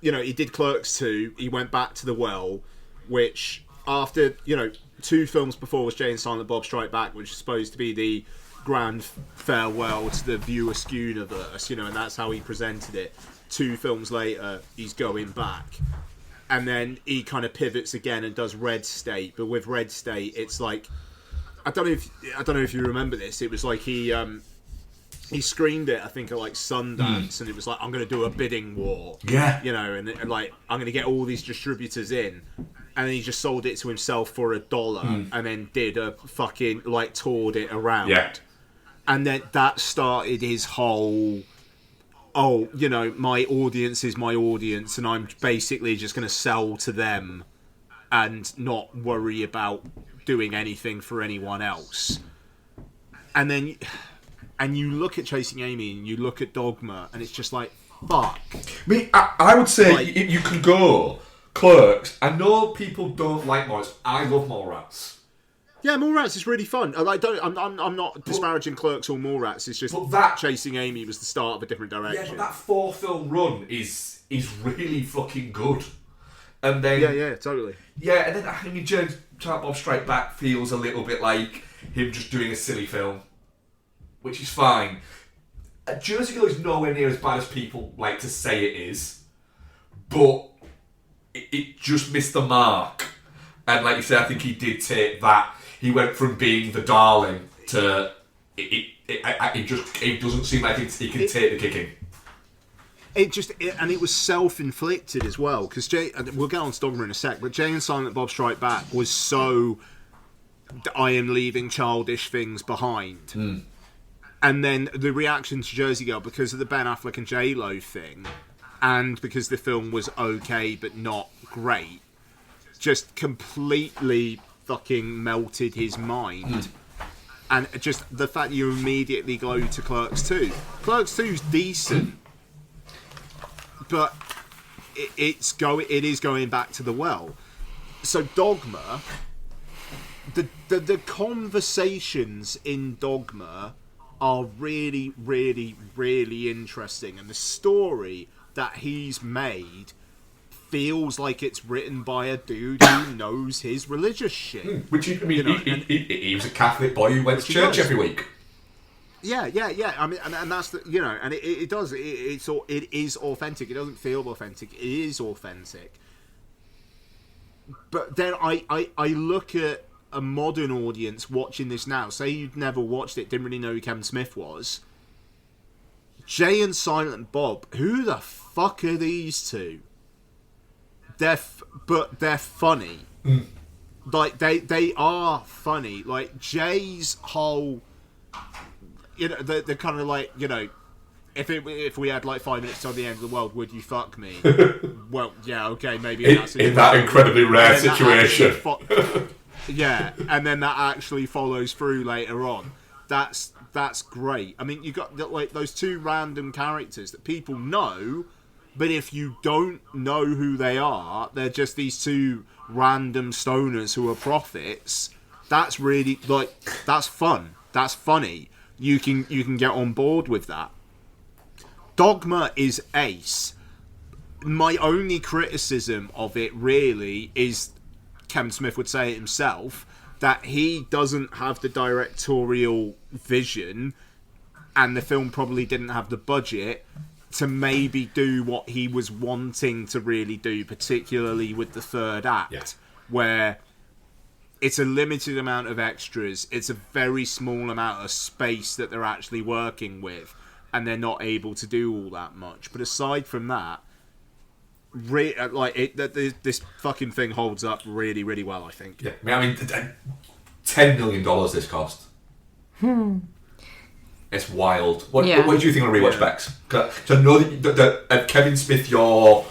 he did Clerks 2. He went back to The Well, which after, 2 films before was Jay and Silent Bob Strike Back, which is supposed to be the grand farewell to the View Askew universe, and that's how he presented it. 2 films later, he's going back. And then he kind of pivots again and does Red State. But with Red State, it's like, I don't know if you remember this. It was like he screened it, I think, at like Sundance, and it was like, I'm going to do a bidding war. Yeah. And like, I'm going to get all these distributors in. And then he just sold it to himself for $1 and then did a fucking, like, toured it around. Yeah. And then that started his whole, my audience is my audience, and I'm basically just going to sell to them and not worry about doing anything for anyone else. And then, you look at Chasing Amy and you look at Dogma, and it's just like, fuck. I would say, like, you can go Clerks. I know people don't like Mallrats. I love Mallrats. Yeah, Mallrats is really fun. I'm not disparaging Clerks or Mallrats. It's just that Chasing Amy was the start of a different direction. Yeah, but that 4-film run is really fucking good. And then yeah, totally. Yeah, and then I mean, Silent Bob Strike Back feels a little bit like him just doing a silly film, which is fine. Jersey Girl is nowhere near as bad as people like to say it is, but it just missed the mark. And like you said, I think he did take that. He went from being the darling to it doesn't seem like he can take the kicking. And it was self-inflicted as well, because we'll get on to Dogma in a sec, but Jay and Silent Bob Strike Back was so I am leaving childish things behind. And then the reaction to Jersey Girl, because of the Ben Affleck and J-Lo thing, and because the film was okay but not great, just completely fucking melted his mind. And just the fact you immediately go to Clerks 2. Clerks 2's decent, but it is going back to the well. So Dogma, the conversations in Dogma are really, really, really interesting, and the story that he's made feels like it's written by a dude who knows his religious shit. Which he was a Catholic boy who went to church every week. Yeah. I mean, and that's the, and it does. It is authentic. It doesn't feel authentic. It is authentic. But then I look at a modern audience watching this now. Say you'd never watched it, didn't really know who Kevin Smith was. Jay and Silent Bob. Who the fuck are these two? But they're funny. Like they are funny. Like Jay's whole, they're kind of like, if we had like 5 minutes till the end of the world, would you fuck me? Well, yeah, okay, maybe in that incredibly rare situation. Yeah, and then that actually follows through later on. That's great. I mean, you got like those two random characters that people know. But if you don't know who they are, they're just these two random stoners who are prophets. That's really, like, that's fun. That's funny. You can get on board with that. Dogma is ace. My only criticism of it really is, Kevin Smith would say it himself, that he doesn't have the directorial vision, and the film probably didn't have the budget to maybe do what he was wanting to really do, particularly with the third act, where it's a limited amount of extras, it's a very small amount of space that they're actually working with, and they're not able to do all that much. But aside from that, this fucking thing holds up really, really well, I think. Yeah, I mean, $10 million this cost. It's wild. What do you think on rewatch backs? So I know that Kevin Smith, you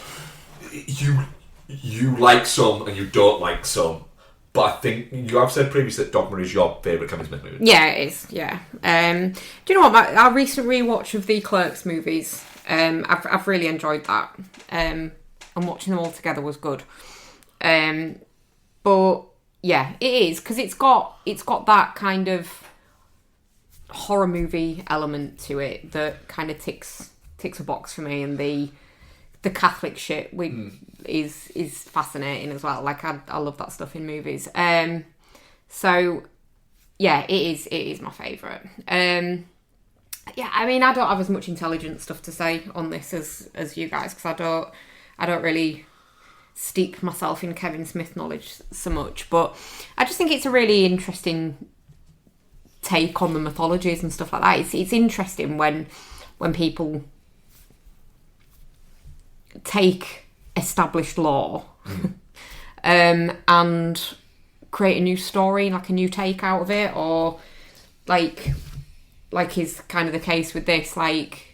like some and you don't like some, but I think you have said previously that Dogma is your favourite Kevin Smith movie. Yeah, it is. Yeah. Do you know what? Our recent rewatch of the Clerks movies, I've really enjoyed that. And watching them all together was good. But yeah, it is, because it's got that kind of horror movie element to it that kind of ticks a box for me, and the Catholic shit is fascinating as well. Like I love that stuff in movies. So yeah, it is my favourite. Yeah, I mean, I don't have as much intelligent stuff to say on this as you guys, because I don't really steep myself in Kevin Smith knowledge so much, but I just think it's a really interesting take on the mythologies and stuff like that. It's interesting when people take established lore and create a new story, like a new take out of it, or like is kind of the case with this, like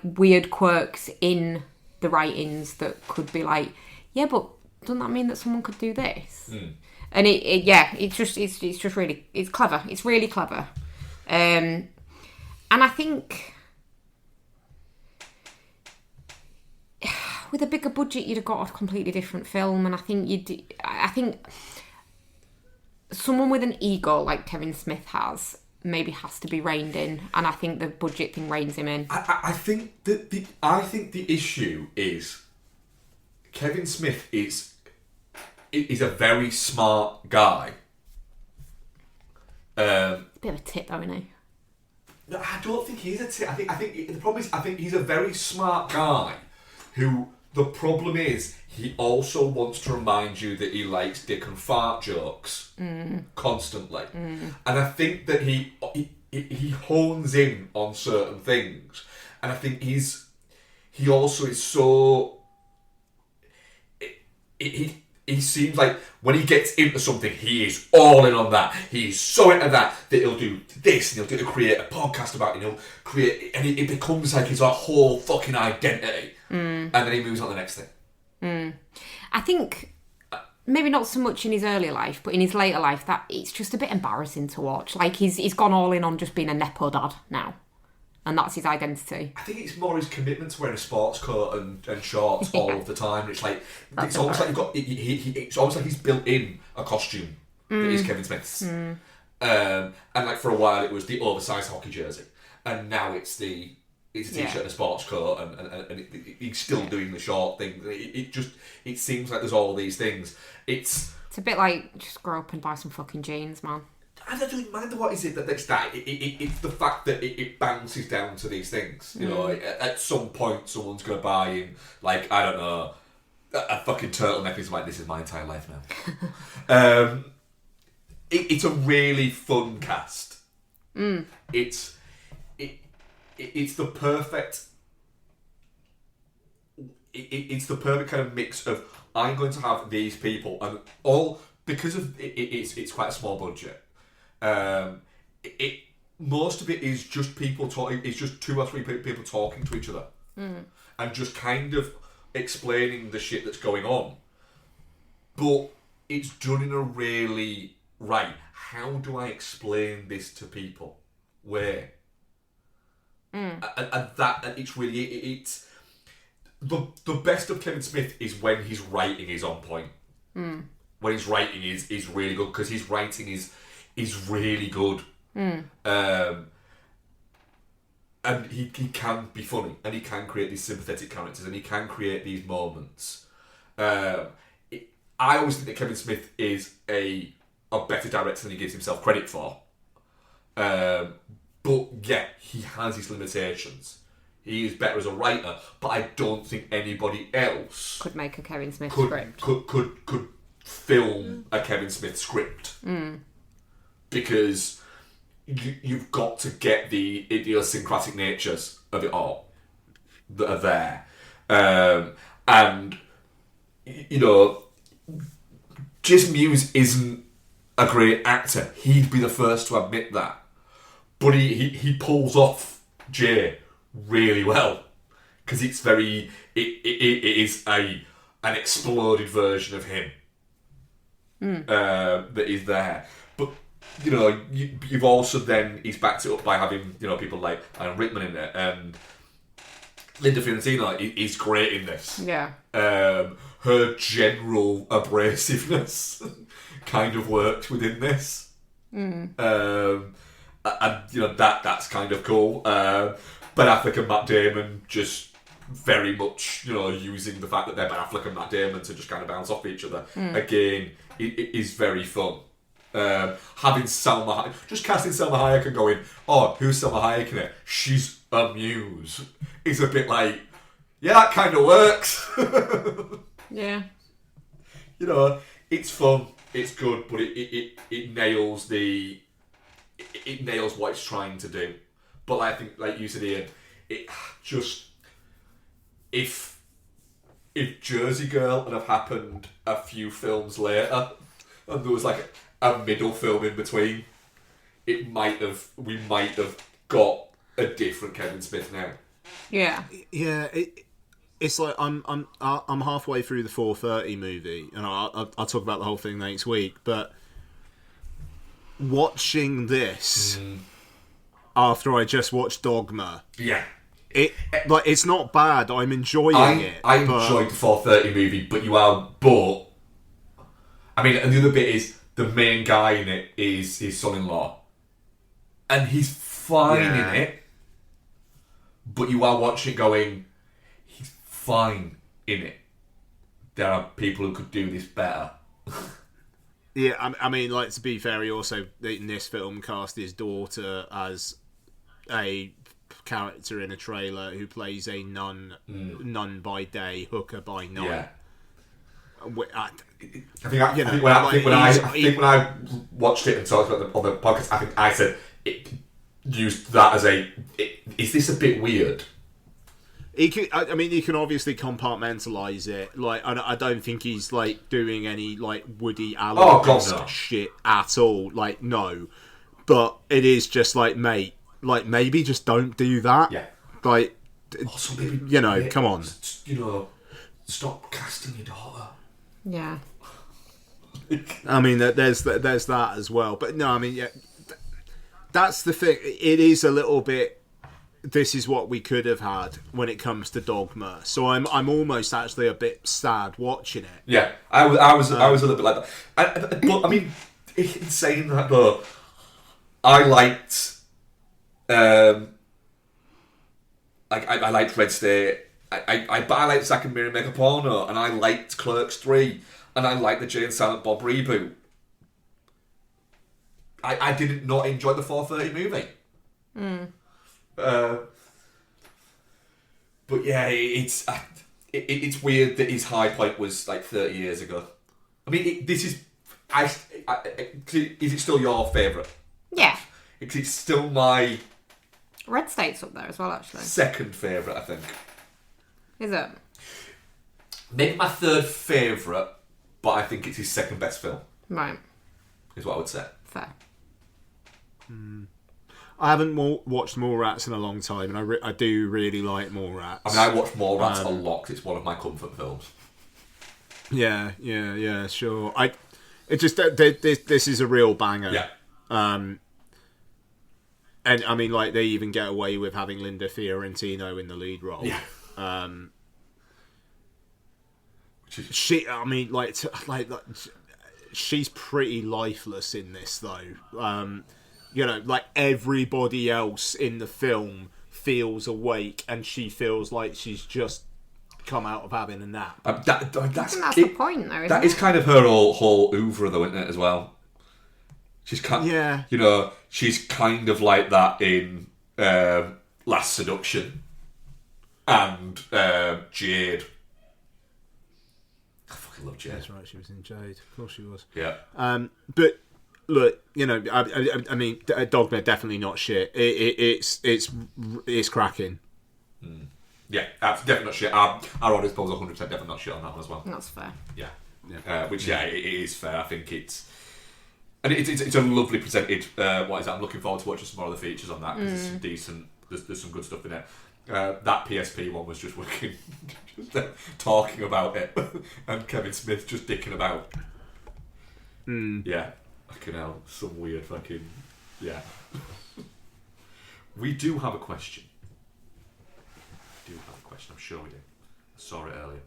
weird quirks in the writings that could be like, yeah, but doesn't that mean that someone could do this? And it's just really, it's clever. It's really clever. And I think with a bigger budget, you'd have got a completely different film. And I think someone with an ego like Kevin Smith has maybe has to be reined in, and I think the budget thing reins him in. I think that the issue is Kevin Smith is a very smart guy. A bit of a tit, though, isn't he? No, I don't think he's a tit. I think the problem is I think he's a very smart guy who. The problem is, he also wants to remind you that he likes dick and fart jokes constantly. And I think that he hones in on certain things. And I think he also is so... He seems like when he gets into something, he is all in on that. He's so into that he'll do this and he'll create a podcast about it. And he'll create... And it becomes like his whole fucking identity. And then he moves on to the next thing. I think maybe not so much in his earlier life, but in his later life, that it's just a bit embarrassing to watch. Like he's gone all in on just being a nepo dad now, and that's his identity. I think it's more his commitment to wearing a sports coat and shorts all of the time. It's like it's almost like you've got it's almost like he's built in a costume that is Kevin Smith's. And like for a while it was the oversized hockey jersey, and now it's a t-shirt and a sports coat, and he's still doing the short thing. It seems like there's all these things. It's a bit like just grow up and buy some fucking jeans, man. I don't mind what is it that's that. It's the fact that it bounces down to these things. You know, at some point someone's going to buy him, like, I don't know, a fucking turtleneck. He's like, this is my entire life now. It's a really fun cast. It's the perfect. It's the perfect kind of mix of I'm going to have these people and all because of it's quite a small budget. Most of it is just people talking. It's just 2 or 3 people talking to each other and just kind of explaining the shit that's going on. But it's done in a really right. How do I explain this to people? Where? And it's really it's the best of Kevin Smith is when his writing is on point. When his writing is really good because his writing is really good. And he can be funny and he can create these sympathetic characters and he can create these moments. I always think that Kevin Smith is a better director than he gives himself credit for. But yeah, he has his limitations. He is better as a writer, but I don't think anybody else could make a Kevin Smith script. Could film a Kevin Smith script. Because you've got to get the idiosyncratic natures of it all that are there. And, you know, Jason Mewes isn't a great actor. He'd be the first to admit that. But he pulls off Jay really well because it's very it is an exploded version of him that is there. But you know you've also then he's backed it up by having people like Alan Rickman in there and Linda Fiorentino is great in this. Yeah. Her general abrasiveness kind of works within this. And that's kind of cool. Ben Affleck and Matt Damon just very much using the fact that they're Ben Affleck and Matt Damon to just kind of bounce off each other. Again, it is very fun. Having Salma, just casting Salma Hayek and going, oh, who's Salma Hayek in it? She's a muse. It's a bit like, yeah, that kind of works. Yeah. It's fun, it's good, but it nails it nails what it's trying to do. But I think, like you said, Ian, it just if Jersey Girl had have happened a few films later, and there was like a middle film in between, we might have got a different Kevin Smith now. Yeah. Yeah. It's like I'm halfway through the 4:30 movie, and I'll talk about the whole thing next week. But watching this after I just watched Dogma, it's not bad. I'm enjoying it. I enjoyed the 4:30 movie, but I mean, and the other bit is the main guy in it is his son-in-law. and he's fine Yeah. in it, but you are watching it going, he's fine in it. There are people who could do this better. Yeah, I mean, like, to be fair, he also, in this film, cast his daughter as a character in a trailer who plays a nun by day, hooker by night. Yeah. I I think when I watched it and talked about it on the podcast, I think I said it used that as is this a bit weird? He can obviously compartmentalize it. Like, I don't think he's like doing any like Woody Allen shit at all. Like, no, but it is just like, mate, like maybe just don't do that. Yeah. Like, Also, maybe, you know, come on. You know, stop casting your daughter. Yeah. I mean, there's that as well. But no, I mean, yeah, that's the thing. It is a little bit. This is what we could have had when it comes to Dogma. So I'm almost actually a bit sad watching it. Yeah, I was a little bit like that. But I mean, in saying that though, I liked, I liked Red State. I liked Zack and Miri Make a Porno, and I liked Clerks 3, and I liked the Jay and Silent Bob reboot. I did not enjoy the 4:30 movie. But yeah, it's weird that his high point was like 30 years ago. I mean, is it still your favourite? Yeah. It's still my Red State's up there as well, actually. second favourite, I think. Is it? Maybe my third favourite, but I think it's his second best film, Right. is what I would say. Fair. I haven't watched Mallrats in a long time, and I do really like Mallrats. I mean, I watch Mallrats a lot 'cause it's one of my comfort films. Yeah, sure. It just this is a real banger. Yeah. And I mean, like, they even get away with having Linda Fiorentino in the lead role. Yeah. She's pretty lifeless in this, though. You know, like, everybody else in the film feels awake, and she feels like she's just come out of having a nap. I think that's the point, though, isn't That it? is kind of her whole oeuvre, though, isn't it, as well? She's kind, Yeah. You know, she's kind of like that in Last Seduction and Jade. I fucking love Jade. That's right, she was in Jade. Of course she was. Yeah. But look, you know, I mean, Dogma definitely not shit. It's cracking. Yeah, definitely not shit. Our honest polls 100% definitely not shit on that one as well. That's fair. Yeah. It is fair. I think it's a lovely presented. What is that? I'm looking forward to watching some more of the features on that because there's some decent. There's some good stuff in it. That PSP one was just working, just talking about it, and Kevin Smith just dicking about. Yeah, fucking hell, some weird fucking yeah. We do have a question. I'm sure we do. I saw it earlier.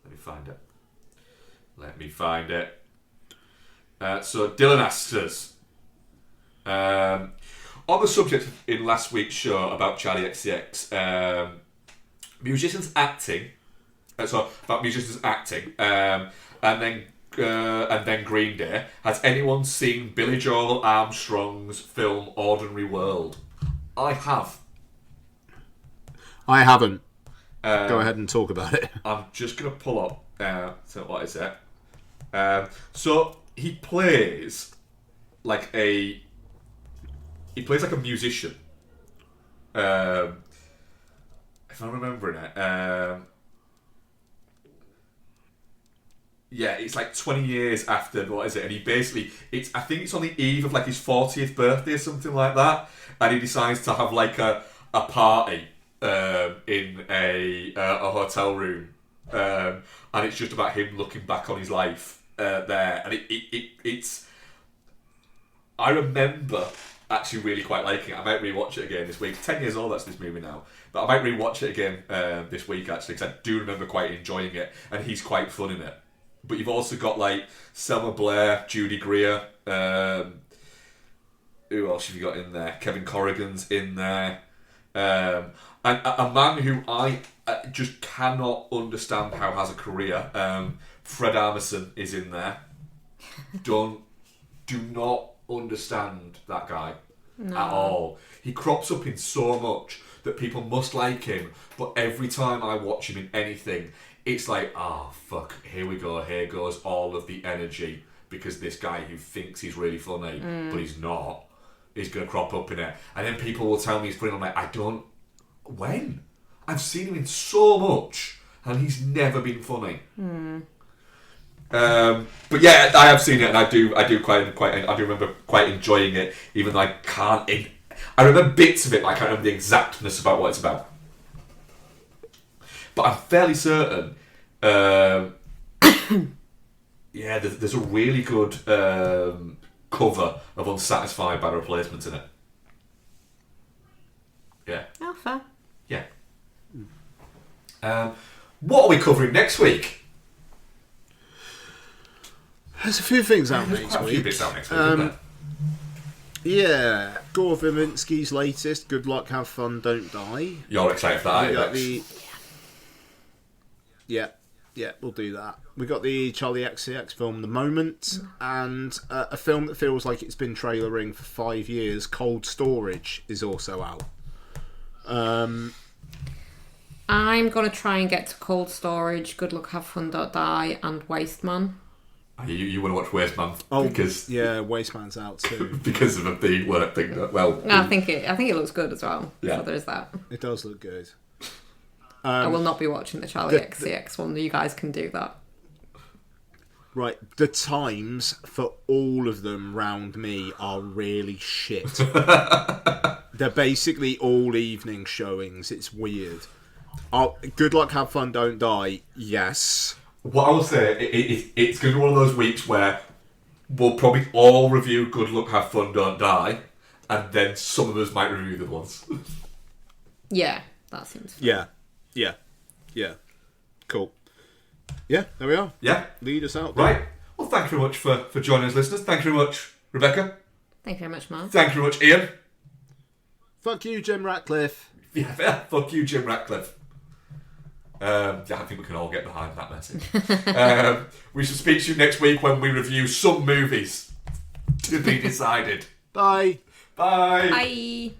Let me find it. So Dylan asked us, on the subject in last week's show about Charlie XCX, musicians acting, and then Green Day. Has anyone seen Billy Joel Armstrong's film Ordinary World? I have. I haven't. Go ahead and talk about it. I'm just going to pull up. So what is it? So he plays like a musician. If I'm remembering it. Yeah, it's like 20 years after, what is it? And he basically, I think it's on the eve of like his 40th birthday or something like that. And he decides to have like a party in a hotel room. And it's just about him looking back on his life there. And it's... I remember actually really quite liking it. I might rewatch it again this week. 10 years old, that's this movie now. But I might rewatch it again this week actually, because I do remember quite enjoying it. And he's quite fun in it. But you've also got like Selma Blair, Judy Greer, Who else have you got in there? Kevin Corrigan's in there. And a man who I just cannot understand how has a career. Fred Armisen is in there. Do not understand that guy at all. He crops up in so much that people must like him, but every time I watch him in anything, it's like, fuck, here we go, here goes all of the energy, because this guy who thinks he's really funny, but he's not, is going to crop up in it. And then people will tell me he's funny, I'm like, when? I've seen him in so much, and he's never been funny. But yeah, I have seen it, and I do remember quite enjoying it, even though I can't. I remember bits of it, but I can't remember the exactness about what it's about. But I'm fairly certain. Yeah, there's a really good cover of Unsatisfied by Replacement in it. Yeah. Oh, fair. Yeah. What are we covering next week? There's a few things out There's next quite a few week. bits out next week, isn't there? Yeah, Gore Verbinski's latest, Good Luck, Have Fun, Don't Die. You're excited for that, Alex? Yeah, we'll do that. We got the Charlie XCX film, The Moment, and a film that feels like it's been trailering for 5 years, Cold Storage, is also out. I'm going to try and get to Cold Storage, Good Luck, Have Fun, Don't Die, and Waste Man. You want to watch Wasteman? Because yeah, Wasteman's out too. Because of the work thing. Well, I think it looks good as well. Yeah. So there's that. It does look good. I will not be watching the Charlie XCX one. You guys can do that. Right, the times for all of them round me are really shit. They're basically all evening showings. It's weird. Good Luck, Have Fun, Don't Die. Yes. What I will say, it's going to be one of those weeks where we'll probably all review Good Luck, Have Fun, Don't Die, and then some of us might review the ones. Yeah, that seems fun. Yeah. Cool. Yeah, there we are. Yeah. Lead us out. Right. Well, thank you very much for joining us, listeners. Thank you very much, Rebecca. Thank you very much, Mark. Thank you very much, Ian. Fuck you, Jim Ratcliffe. Yeah, fuck you, Jim Ratcliffe. I think we can all get behind that message. We shall speak to you next week when we review some movies to be decided. Bye. Bye. Bye.